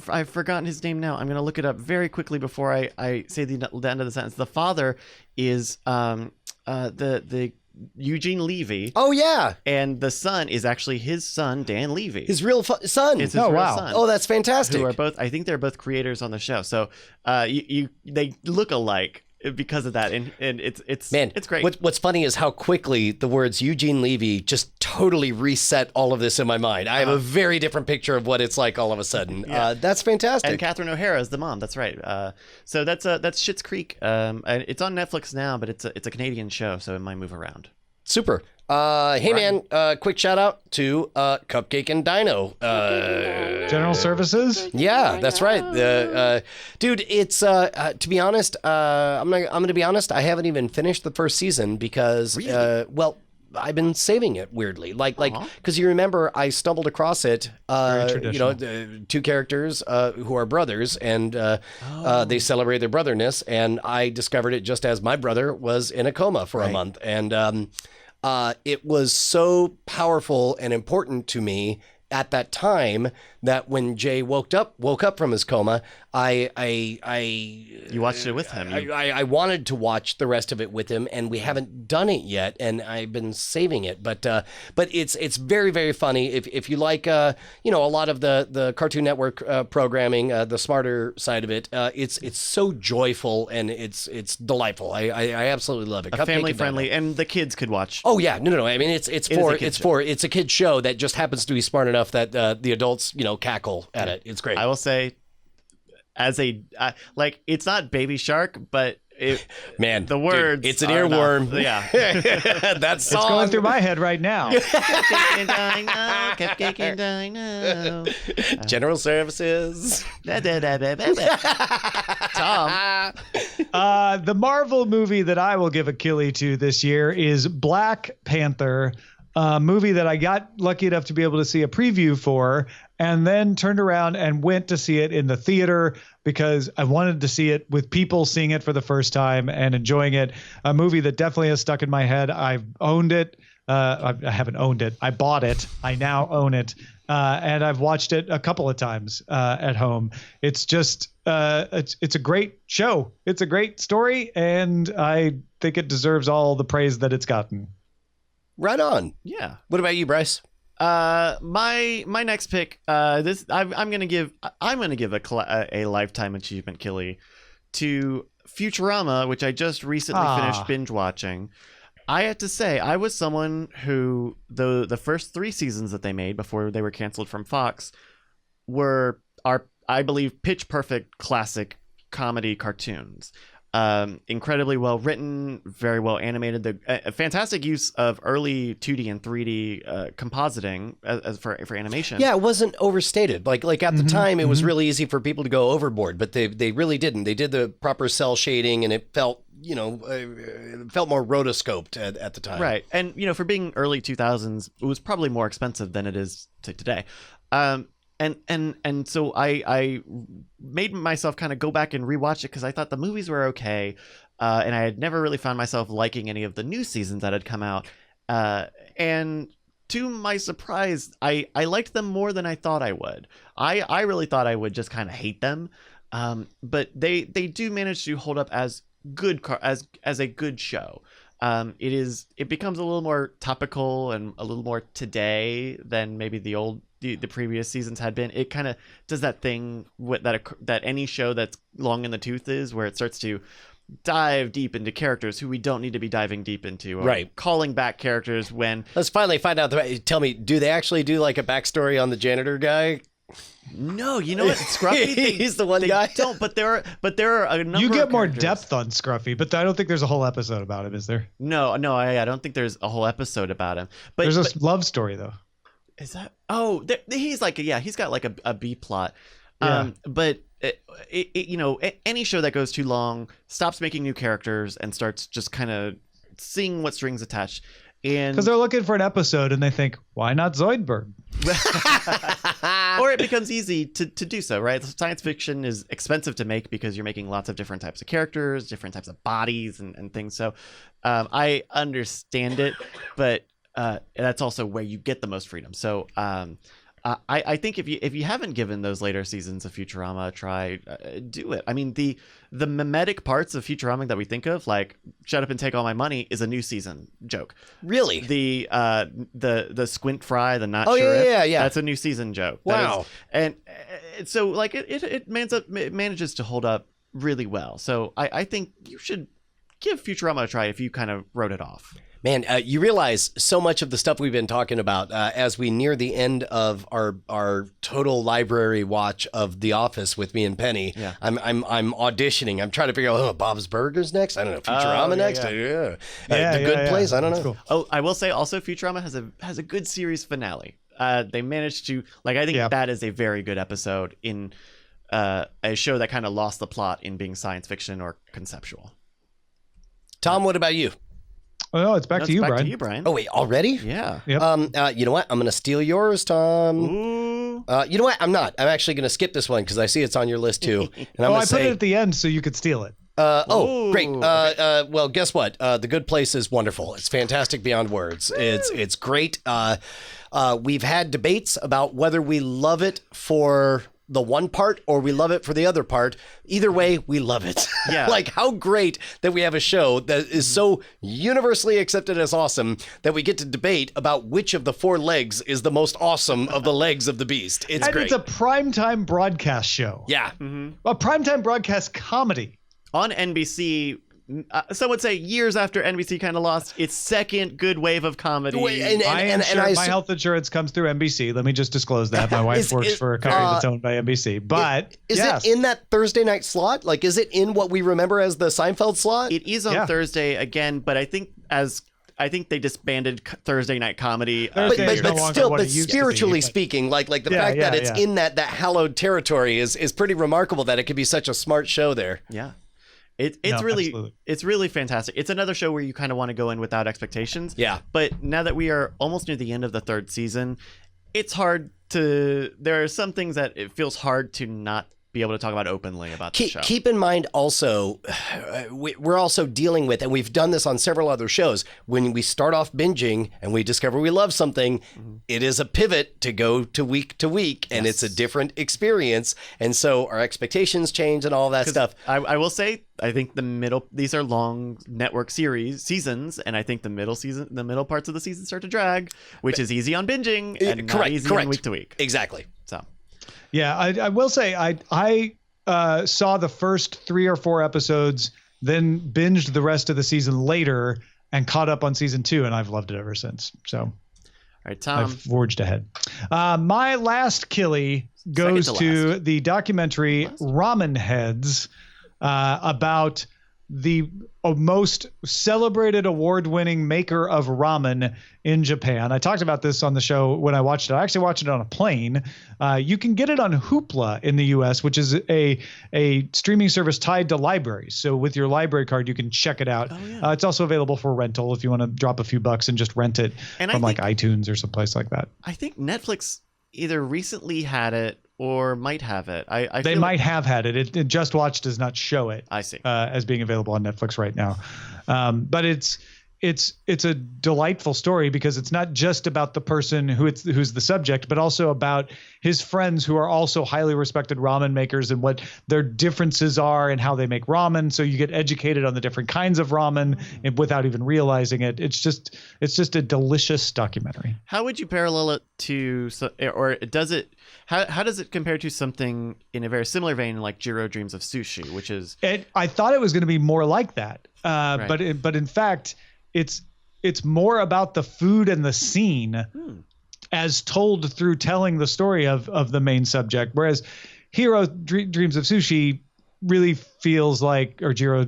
I've forgotten his name now. I'm gonna look it up very quickly before I say the end of the sentence. The father is the Eugene Levy. Oh yeah, and the son is actually his son, Dan Levy. His real son. It's his real son. Oh, that's fantastic. Who are both? I think they're both creators on the show. So they look alike because of that, and it's great. What's funny is how quickly the words Eugene Levy just totally reset all of this in my mind. I have a very different picture of what it's like all of a sudden. Yeah. That's fantastic. And Catherine O'Hara is the mom. That's right. So that's Schitt's Creek. And it's on Netflix now, but it's a Canadian show, so it might move around. Super. Hey man, quick shout out to Cupcake and Dino. General Services? Yeah, that's right. Dude, it's to be honest, I'm gonna be honest, I haven't even finished the first season because Really? I've been saving it weirdly, like because you remember I stumbled across it. Two characters who are brothers, and they celebrate their brotherness, and I discovered it just as my brother was in a coma for a month, and it was so powerful and important to me at that time that when Jay woke up from his coma, you watched it with him. I wanted to watch the rest of it with him, and we haven't done it yet, and I've been saving it. But it's very, very funny. If you like a lot of the Cartoon Network programming, the smarter side of it, it's so joyful and it's delightful. I absolutely love it. Family friendly, and the kids could watch. Oh yeah, no. I mean it's a kid's show that just happens to be smart enough that the adults cackle at it. It's great. I will say, as it's not Baby Shark, but the words, dude, it's an earworm. Yeah, that song. It's going through my head right now. Cupcake and Dino. General Services. Tom. The Marvel movie that I will give a killie to this year is Black Panther. A movie that I got lucky enough to be able to see a preview for, and then turned around and went to see it in the theater because I wanted to see it with people seeing it for the first time and enjoying it. A movie that definitely has stuck in my head. I've owned it I haven't owned it. I bought it. I now own it. And I've watched it a couple of times at home. It's just it's a great show. It's a great story, and I think it deserves all the praise that it's gotten. Right on. Yeah. What about you, Bryce? My next pick. I'm gonna give a lifetime achievement Killy to Futurama, which I just recently finished binge watching. I have to say, I was someone who the first 3 seasons that they made before they were canceled from Fox are I believe pitch perfect classic comedy cartoons. Incredibly well written, very well animated. A fantastic use of early 2D and 3D compositing as for animation. Yeah, it wasn't overstated. Like at the time, it was really easy for people to go overboard, but they really didn't. They did the proper cell shading, and it felt it felt more rotoscoped at the time. Right, and for being early 2000s, it was probably more expensive than it is today. And so I made myself kind of go back and rewatch it because I thought the movies were okay, and I had never really found myself liking any of the new seasons that had come out. And to my surprise, I liked them more than I thought I would. I really thought I would just kind of hate them, but they do manage to hold up as good as a good show. It becomes a little more topical and a little more today than maybe the previous seasons had been. It kind of does that thing that any show that's long in the tooth is, where it starts to dive deep into characters who we don't need to be diving deep into, or right, calling back characters when. Let's finally find out. Tell me, do they actually do like a backstory on the janitor guy? No, you know what? Scruffy, he's the one guy. Don't, but there are a number. You get of more characters. depth on Scruffy, but I don't think there's a whole episode about him, is there? No, I don't think there's a whole episode about him. But there's a love story though. Is that? Oh, he's got like a B plot. Yeah. But any show that goes too long stops making new characters and starts just kind of seeing what strings attached. And because they're looking for an episode and they think, why not Zoidberg? Or it becomes easy to do so, right? Science fiction is expensive to make because you're making lots of different types of characters, different types of bodies and things. So I understand it, but that's also where you get the most freedom. So I think if you haven't given those later seasons of Futurama a try, do it. I mean, the mimetic parts of Futurama that we think of, like "Shut up and take all my money," is a new season joke. Really? The squint fry, the not sure. Yeah. That's a new season joke. Wow. And so like it manages to hold up really well. So I think you should give Futurama a try if you kind of wrote it off. Man, you realize so much of the stuff we've been talking about as we near the end of our total library watch of The Office with me and Penny. Yeah. I'm auditioning. I'm trying to figure out, Bob's Burgers next? I don't know. Futurama next? The Good Place? I don't know. Cool. Oh, I will say also Futurama has a good series finale. They managed to, like, I think that is a very good episode in a show that kind of lost the plot in being science fiction or conceptual. Tom, what about you? Oh, no, it's back to you, Brian. Oh, wait, already? Yeah. Yep. You know what? I'm going to steal yours, Tom. Ooh. You know what? I'm not. I'm actually going to skip this one because I see it's on your list too. And I put it at the end so you could steal it. Great. Well, guess what? The Good Place is wonderful. It's fantastic beyond words. It's great. We've had debates about whether we love it for the one part or we love it for the other part. Either way, we love it. Yeah. Like, how great that we have a show that is so universally accepted as awesome that we get to debate about which of the 4 legs is the most awesome of the legs of the beast. It's great. It's a primetime broadcast show. Yeah. Mm-hmm. A primetime broadcast comedy. On NBC, some would say years after NBC kind of lost its second good wave of comedy. My health insurance comes through NBC. Let me just disclose that. My wife works for a company that's owned by NBC. But is it in that Thursday night slot? Like, is it in what we remember as the Seinfeld slot? It is on Thursday again, but I think they disbanded Thursday night comedy. But spiritually speaking, like the fact that it's in that hallowed territory is pretty remarkable that it could be such a smart show there. Yeah. It's really fantastic. It's another show where you kind of want to go in without expectations. Yeah. But now that we are almost near the end of the 3rd season, it's hard to. There are some things that it feels hard to not be able to talk about openly about the show. Keep in mind also, we're also dealing with, and we've done this on several other shows, when we start off binging and we discover we love something, it is a pivot to go to week, and it's a different experience. And so our expectations change and all that stuff. I will say, I think these are long network seasons, and I think the middle parts of the season start to drag, which is easy on binging and not easy on week to week. Exactly. So. Yeah, I will say I saw the first 3 or 4 episodes, then binged the rest of the season later and caught up on season 2, and I've loved it ever since. So, all right, Tom. I've forged ahead. My last Killy goes to the documentary Ramen Heads about the most celebrated award-winning maker of ramen in Japan. I talked about this on the show when I watched it. I actually watched it on a plane. You can get it on Hoopla in the US, which is a streaming service tied to libraries. So with your library card, you can check it out. Oh, yeah. It's also available for rental if you want to drop a few bucks and just rent it from like iTunes or someplace like that. I think Netflix either recently had it or might have it. They might have had it. It Just Watch does not show it. I see. As being available on Netflix right now. But it's a delightful story because it's not just about the person who's the subject, but also about his friends who are also highly respected ramen makers and what their differences are and how they make ramen. So you get educated on the different kinds of ramen without even realizing it. It's just a delicious documentary. How would you parallel it to, or does it? How does it compare to something in a very similar vein, like Jiro Dreams of Sushi, which is? I thought it was going to be more like that, Right. but in fact, it's more about the food and the scene as told through telling the story of the main subject. Whereas Hiro Dreams of Sushi really feels like, or Jiro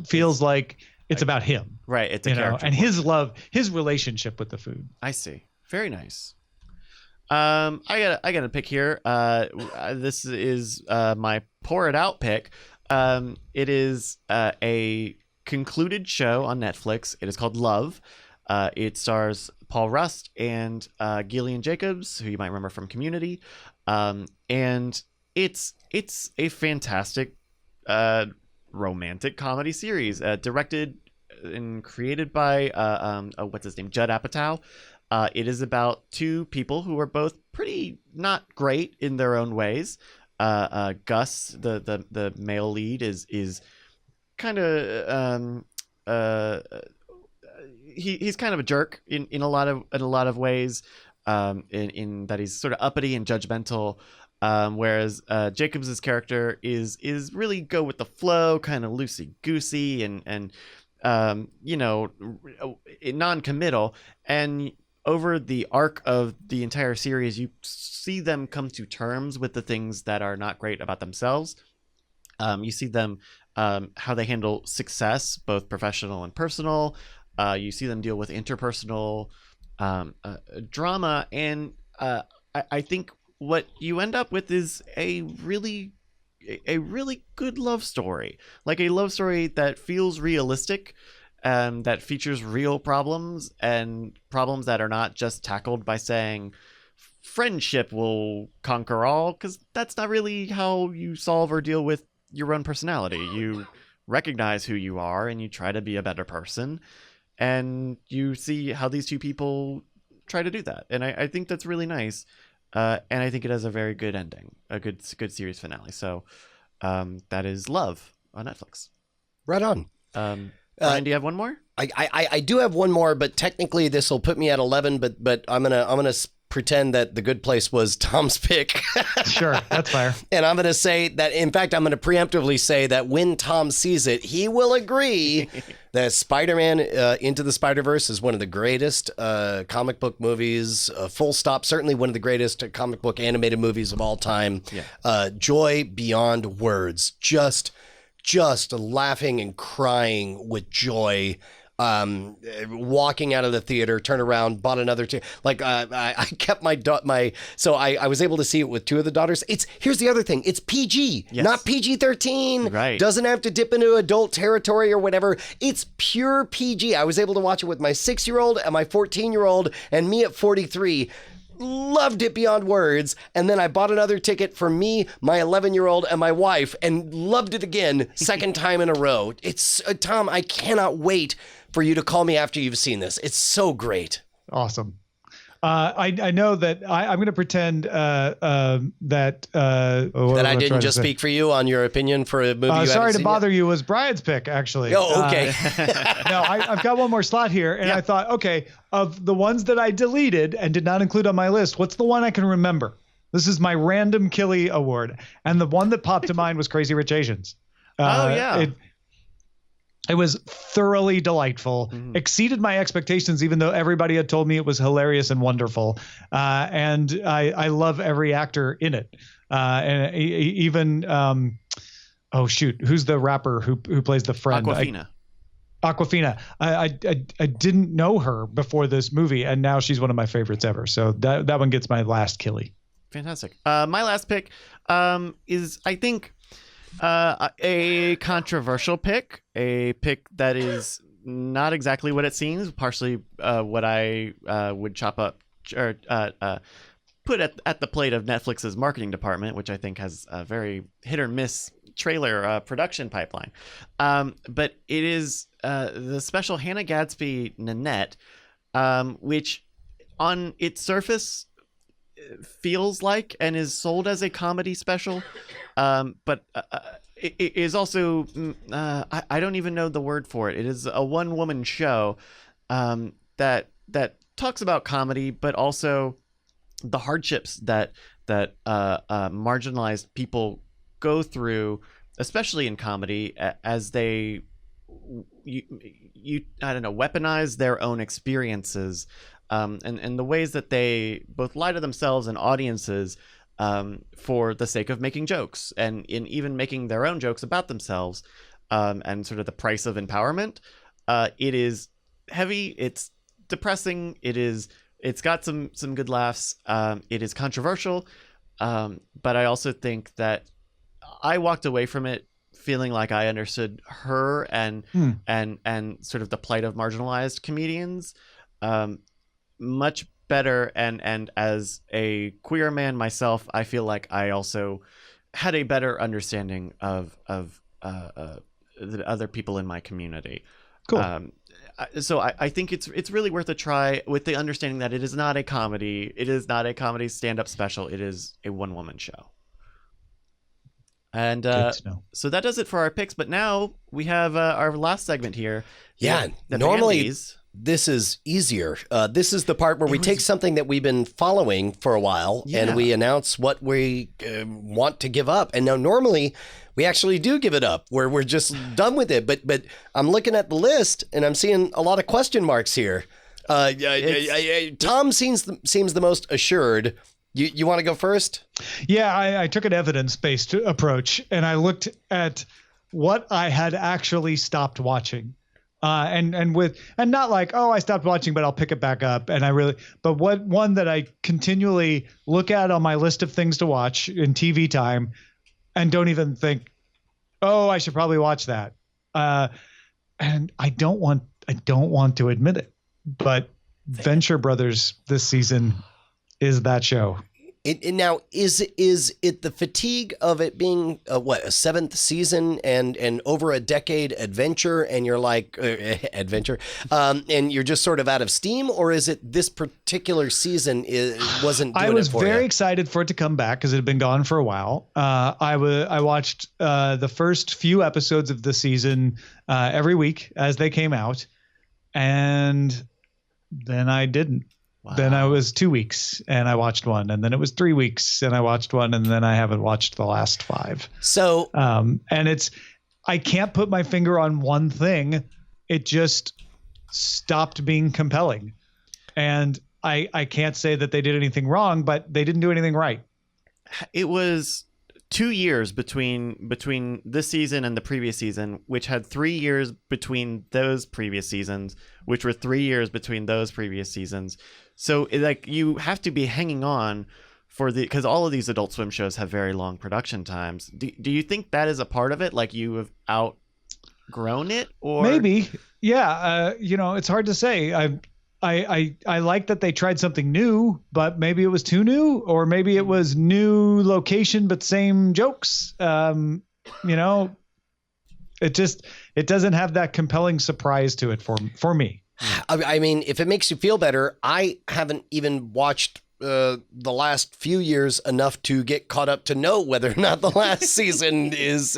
feels like it's about him. Right. It's a character. And his relationship with the food. I see. Very nice. I got a pick here. This is my pour it out pick. It is a concluded show on Netflix. It is called Love. It stars Paul Rust and Gillian Jacobs, who you might remember from Community. And it's a fantastic romantic comedy series, directed and created by what's his name, Judd Apatow. It is about two people who are both pretty not great in their own ways. Gus, the male lead, is kind of he's kind of a jerk in a lot of ways, in that he's sort of uppity and judgmental, whereas Jacobs's character is really go with the flow, kind of loosey goosey and non-committal. And over the arc of the entire series, you see them come to terms with the things that are not great about themselves. You see them, how they handle success, both professional and personal. You see them deal with interpersonal drama. And I think what you end up with is a really good love story. Like a love story that feels realistic, that features real problems and problems that are not just tackled by saying friendship will conquer all, because that's not really how you solve or deal with your own personality. You recognize who you are and you try to be a better person, and you see how these two people try to do that. And I think that's really nice, and I think it has a very good ending, a good series finale. So that is Love on Netflix. Right on. Brian, do you have one more? I do have one more, but technically this will put me at 11. But I'm gonna pretend that The Good Place was Tom's pick. Sure, that's fair. And I'm gonna say that. In fact, I'm gonna preemptively say that when Tom sees it, he will agree that Spider-Man Into the Spider-Verse is one of the greatest comic book movies. Full stop. Certainly one of the greatest comic book animated movies of all time. Yeah. Joy beyond words. Just laughing and crying with joy, walking out of the theater, turn around, bought another I kept so I was able to see it with two of the daughters. Here's the other thing. It's PG, yes. Not PG-13. Right. Doesn't have to dip into adult territory or whatever. It's pure PG. I was able to watch it with my 6-year-old and my 14-year-old and me at 43. loved it beyond words. And then I bought another ticket for me, my 11-year-old, and my wife, and loved it again, second time in a row. It's Tom, I cannot wait for you to call me after you've seen this. It's so great. Awesome. I know that I'm going to pretend that I didn't just speak for you on your opinion for a movie. Sorry to bother you. Was Brian's pick actually? Oh, okay. No, I've got one more slot here, and I thought, okay, of the ones that I deleted and did not include on my list, what's the one I can remember? This is my random Killie award, and the one that popped to mind was Crazy Rich Asians. It was thoroughly delightful, exceeded my expectations, even though everybody had told me it was hilarious and wonderful. And I love every actor in it. And even, who's the rapper who plays the friend? Awkwafina. I didn't know her before this movie, and now she's one of my favorites ever. So that one gets my last Killie. Fantastic. My last pick is, I think, a controversial pick, a pick that is not exactly what it seems, partially what I would chop up or put at the plate of Netflix's marketing department, which I think has a very hit or miss trailer production pipeline. But it is the special Hannah Gadsby Nanette, which on its surface feels like and is sold as a comedy special, but it is also I don't even know the word for it. It is a one-woman show that talks about comedy, but also the hardships that marginalized people go through, especially in comedy, as they weaponize their own experiences. And the ways that they both lie to themselves and audiences for the sake of making jokes, and in even making their own jokes about themselves, and sort of the price of empowerment. It is heavy. It's depressing. It's got some good laughs. It is controversial. But I also think that I walked away from it feeling like I understood her and sort of the plight of marginalized comedians much better, and as a queer man myself, I feel like I also had a better understanding of the other people in my community. Cool. So I think it's really worth a try, with the understanding that it is not a comedy. It is not a comedy stand-up special. It is a one-woman show. And so that does it for our picks. But now we have our last segment here. Yeah, normally this is easier. This is the part where we take something that we've been following for a while, and we announce what we want to give up. And now normally we actually do give it up, where we're just done with it. But I'm looking at the list, and I'm seeing a lot of question marks here. Tom seems the most assured. You want to go first? Yeah, I took an evidence-based approach, and I looked at what I had actually stopped watching. And not like, oh, I stopped watching, but I'll pick it back up. But one that I continually look at on my list of things to watch in TV time, and don't even think, oh, I should probably watch that. And I don't want to admit it, but Venture Brothers this season is that show. Now, is it the fatigue of it being a seventh season and over a decade adventure, and you're like adventure, and you're just sort of out of steam, or is it this particular season wasn't doing it for you? I was very excited for it to come back because it had been gone for a while. I watched the first few episodes of the season every week as they came out, and then I didn't. Wow. Then I was 2 weeks and I watched one, and then it was 3 weeks and I watched one, and then I haven't watched the last 5. So, and I can't put my finger on one thing. It just stopped being compelling, and I can't say that they did anything wrong, but they didn't do anything right. It was 2 years between this season and the previous season, which had 3 years between those previous seasons, which were 3 years between those previous seasons. So you have to be hanging on because all of these Adult Swim shows have very long production times. Do you think that is a part of it? Like, you have outgrown it, or maybe? Yeah. It's hard to say. I like that they tried something new, but maybe it was too new, or maybe it was new location but same jokes. It doesn't have that compelling surprise to it for me. I mean, if it makes you feel better, I haven't even watched the last few years enough to get caught up to know whether or not the last season is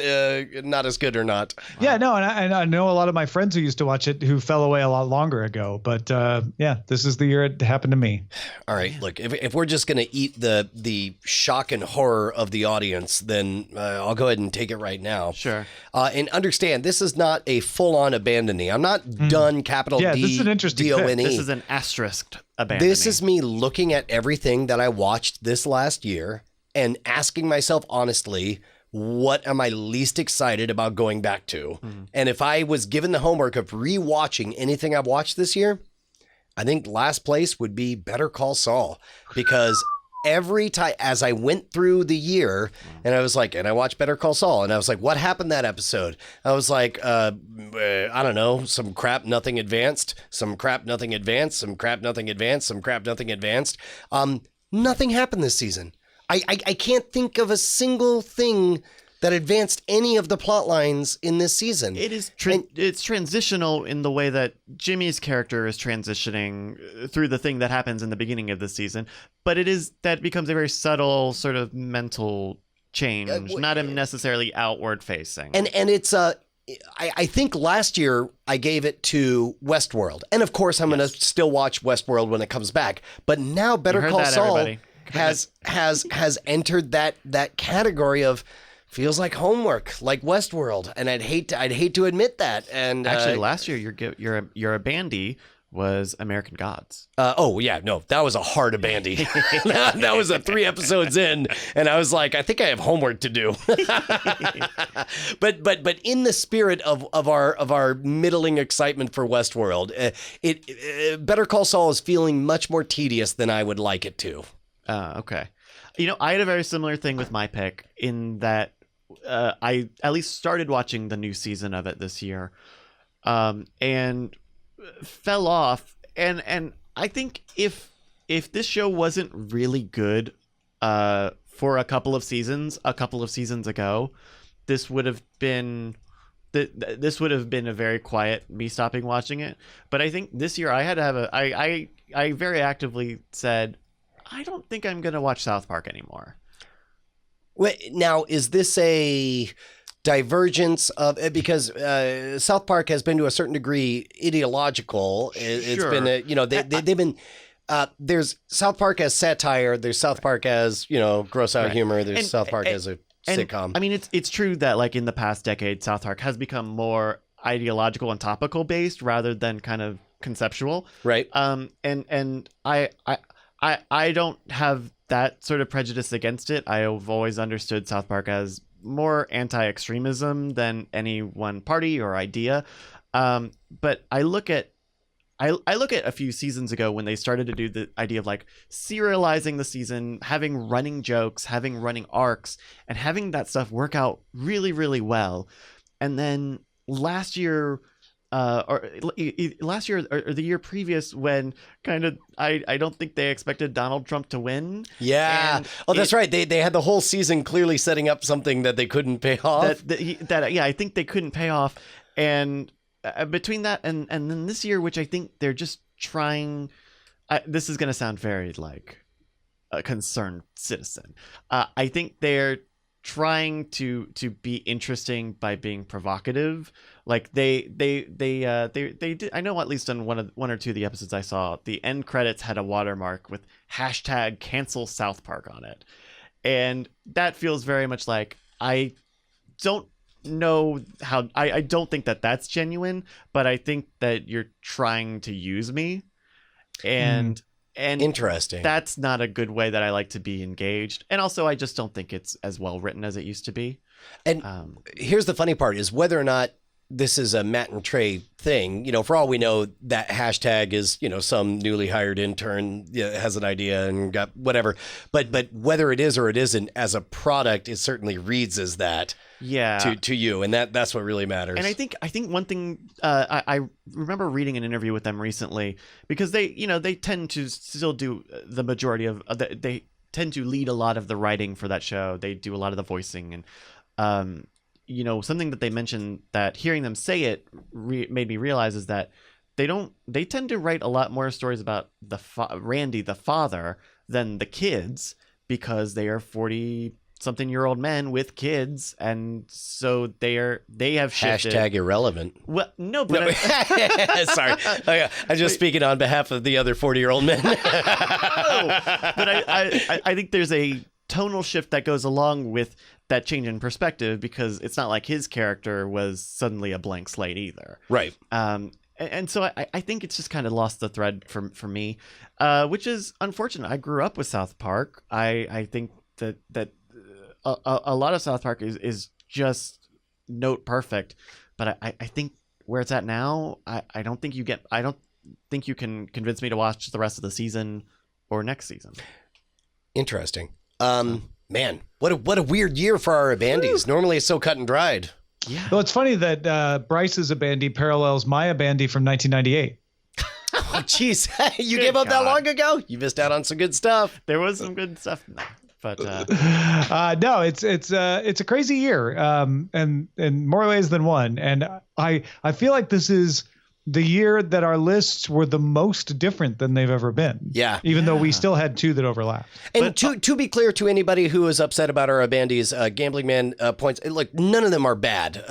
not as good or not. Yeah, no, and I know a lot of my friends who used to watch it who fell away a lot longer ago. But this is the year it happened to me. All right, look, if we're just gonna eat the shock and horror of the audience, then I'll go ahead and take it right now. Sure. And understand, this is not a full-on Abandie. I'm not done. Capital Yeah, D. this is an interesting D-O-N-E. This is an asterisk Abandie. This is me looking at everything that I watched this last year and asking myself honestly, what am I least excited about going back to? Mm-hmm. And if I was given the homework of rewatching anything I've watched this year, I think last place would be Better Call Saul, because every time as I went through the year and I was like, and I watched Better Call Saul and I was like, what happened that episode? I was like, I don't know, some crap, nothing advanced, some crap, nothing advanced, some crap, nothing advanced, some crap, nothing advanced. Nothing happened this season. I can't think of a single thing that advanced any of the plot lines in this season. It is it's transitional in the way that Jimmy's character is transitioning through the thing that happens in the beginning of the season, but that becomes a very subtle sort of mental change, not necessarily outward facing. And it's I think last year I gave it to Westworld, and of course I'm going to still watch Westworld when it comes back. But now Better Call Saul has entered that category of feels like homework, like Westworld, and I'd hate to admit that. And actually, last year your Abandie was American Gods. That was a hard Abandie. That was 3 episodes in, and I was like, I think I have homework to do. but in the spirit of our middling excitement for Westworld, Better Call Saul is feeling much more tedious than I would like it to. Okay. I had a very similar thing with my pick in that I at least started watching the new season of it this year, and fell off. And I think if this show wasn't really good for a couple of seasons ago, this would have been a very quiet me stopping watching it. But I think this year I had to have I very actively said, I don't think I'm going to watch South Park anymore. Wait, now, is this a divergence of, because South Park has been to a certain degree ideological. It's been they've been there's South Park as satire, there's South Park as gross out humor, there's South Park as a sitcom. I mean, it's true that like in the past decade, South Park has become more ideological and topical based rather than kind of conceptual, right? And I don't have that sort of prejudice against it. I have always understood South Park as more anti-extremism than any one party or idea. But I look at a few seasons ago when they started to do the idea of like serializing the season, having running jokes, having running arcs, and having that stuff work out really, really well. And then last year or the year previous, when kind of I don't think they expected Donald Trump to win. Yeah. That's right. They had the whole season clearly setting up something that they couldn't pay off. I think they couldn't pay off. And between that and then this year, which I think they're just trying. This is going to sound very like a concerned citizen. I think they're trying to be interesting by being provocative. Like they did. I know at least on one or two of the episodes I saw, the end credits had a watermark with #cancel South Park on it, and that feels very much like I don't know how. I don't think that that's genuine, but I think that you're trying to use me, and interesting. That's not a good way that I like to be engaged. And also, I just don't think it's as well written as it used to be. And here's the funny part is whether or not this is a Matt and Trey thing. You know, for all we know, that hashtag is, you know, some newly hired intern has an idea and got whatever. But whether it is or it isn't, as a product, it certainly reads as that. Yeah. To you, and that's what really matters. And I think one thing I remember reading an interview with them recently, because they tend to still do the majority of they tend to lead a lot of the writing for that show. They do a lot of the voicing, and something that they mentioned that hearing them say it made me realize is that they tend to write a lot more stories about Randy the father than the kids, because they are 40-something-year-old men with kids, and so they have shifted. Hashtag irrelevant. Well, no, but sorry, I'm just speaking on behalf of the other 40-year-old men. But I think there's a tonal shift that goes along with that change in perspective, because it's not like his character was suddenly a blank slate either. Right. And so I think it's just kind of lost the thread for me, which is unfortunate. I grew up with South Park. I think that a lot of South Park is just note perfect, but I think where it's at now, I don't think you can convince me to watch the rest of the season or next season. Interesting. Man, what a weird year for our Abandies. Normally it's so cut and dried. Yeah. Well, it's funny that Bryce's Abandie parallels my Abandie from 1998. Oh, jeez. You gave up that long ago? You missed out on some good stuff. There was some good stuff. But no, it's a crazy year, and in more ways than one. And I feel like this is the year that our lists were the most different than they've ever been. Yeah. Even though we still had two that overlap. And to be clear to anybody who is upset about our Abandies, Gambling Man points, like, none of them are bad.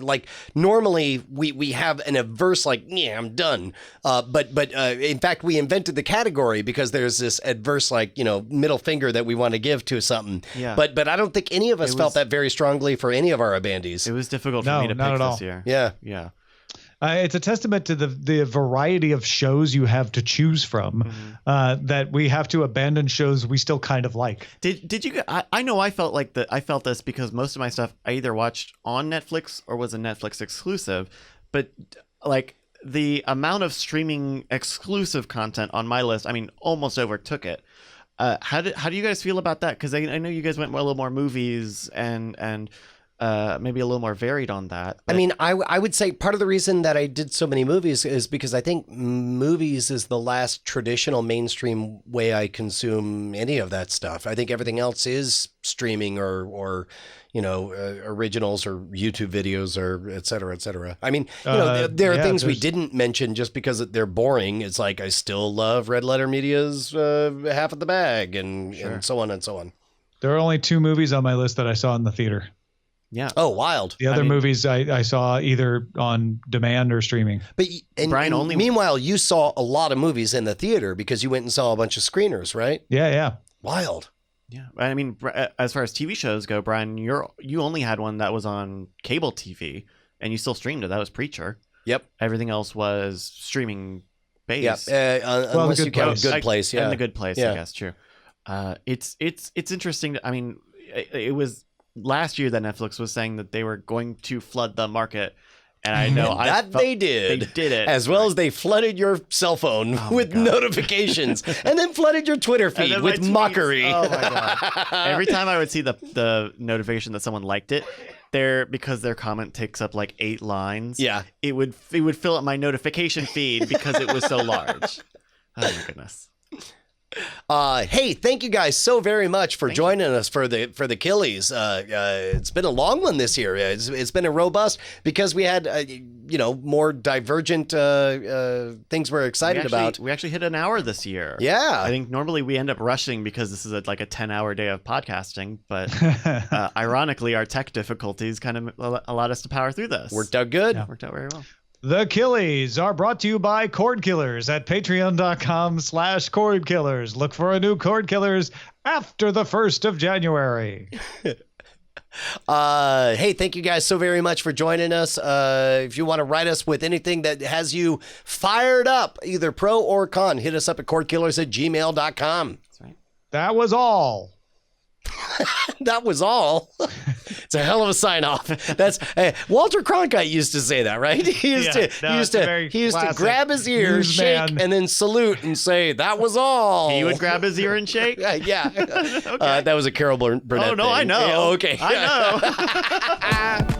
Like, normally we have an adverse, like, yeah, I'm done. But in fact, we invented the category because there's this adverse, like, middle finger that we want to give to something. Yeah. But I don't think any of us felt that very strongly for any of our Abandies. It was difficult for me to pick this year. Yeah. Yeah. It's a testament to the variety of shows you have to choose from, that we have to abandon shows we still kind of like. Did you? I know I felt like that. I felt this because most of my stuff I either watched on Netflix or was a Netflix exclusive, but like the amount of streaming exclusive content on my list, I mean, almost overtook it. How do you guys feel about that? Because I know you guys went a little more movies and maybe a little more varied on that. I mean, I would say part of the reason that I did so many movies is because I think movies is the last traditional mainstream way I consume any of that stuff. I think everything else is streaming or originals or YouTube videos or et cetera, et cetera. I mean, there are things we didn't mention just because they're boring. It's like I still love Red Letter Media's Half of the Bag and so on and so on. There are only two movies on my list that I saw in the theater. Yeah. Oh, wild. The other movies I saw either on demand or streaming. But meanwhile, you saw a lot of movies in the theater because you went and saw a bunch of screeners, right? Yeah. Wild. Yeah. I mean, as far as TV shows go, Brian, you only had one that was on cable TV and you still streamed it. That was Preacher. Yep. Everything else was streaming based. Yeah. Unless you count Good Place. Yeah. And The Good Place, I guess. True. It's interesting. I mean, it was last year that Netflix was saying that they were going to flood the market, and I know they did. They did it as well as they flooded your cell phone with notifications, and then flooded your Twitter feed with mockery. Oh my god! Every time I would see the notification that someone liked it, because their comment takes up like 8 lines. Yeah, it would fill up my notification feed because it was so large. Oh my goodness. Hey, thank you guys so very much for joining us for the Killies. It's been a long one this year. It's been a robust because we had more divergent things we're excited about. We actually hit an hour this year. Yeah, I think normally we end up rushing because this is like a 10-hour day of podcasting, but ironically, our tech difficulties kind of allowed us to power through this. Worked out good. Yeah. Worked out very well. The Killies are brought to you by Cordkillers at patreon.com/Cordkillers. Look for a new Cordkillers after the 1st of January. Hey, thank you guys so very much for joining us. If you want to write us with anything that has you fired up, either pro or con, hit us up at cordkillers@gmail.com. That's right. That was all. That was all. It's a hell of a sign off. That's Walter Cronkite used to say that, right? He used to grab his ear, shake, and then salute and say, "That was all." He would grab his ear and shake. Yeah. Okay. That was a Carol Burnett. Oh no, thing. I know. Yeah, okay. I know.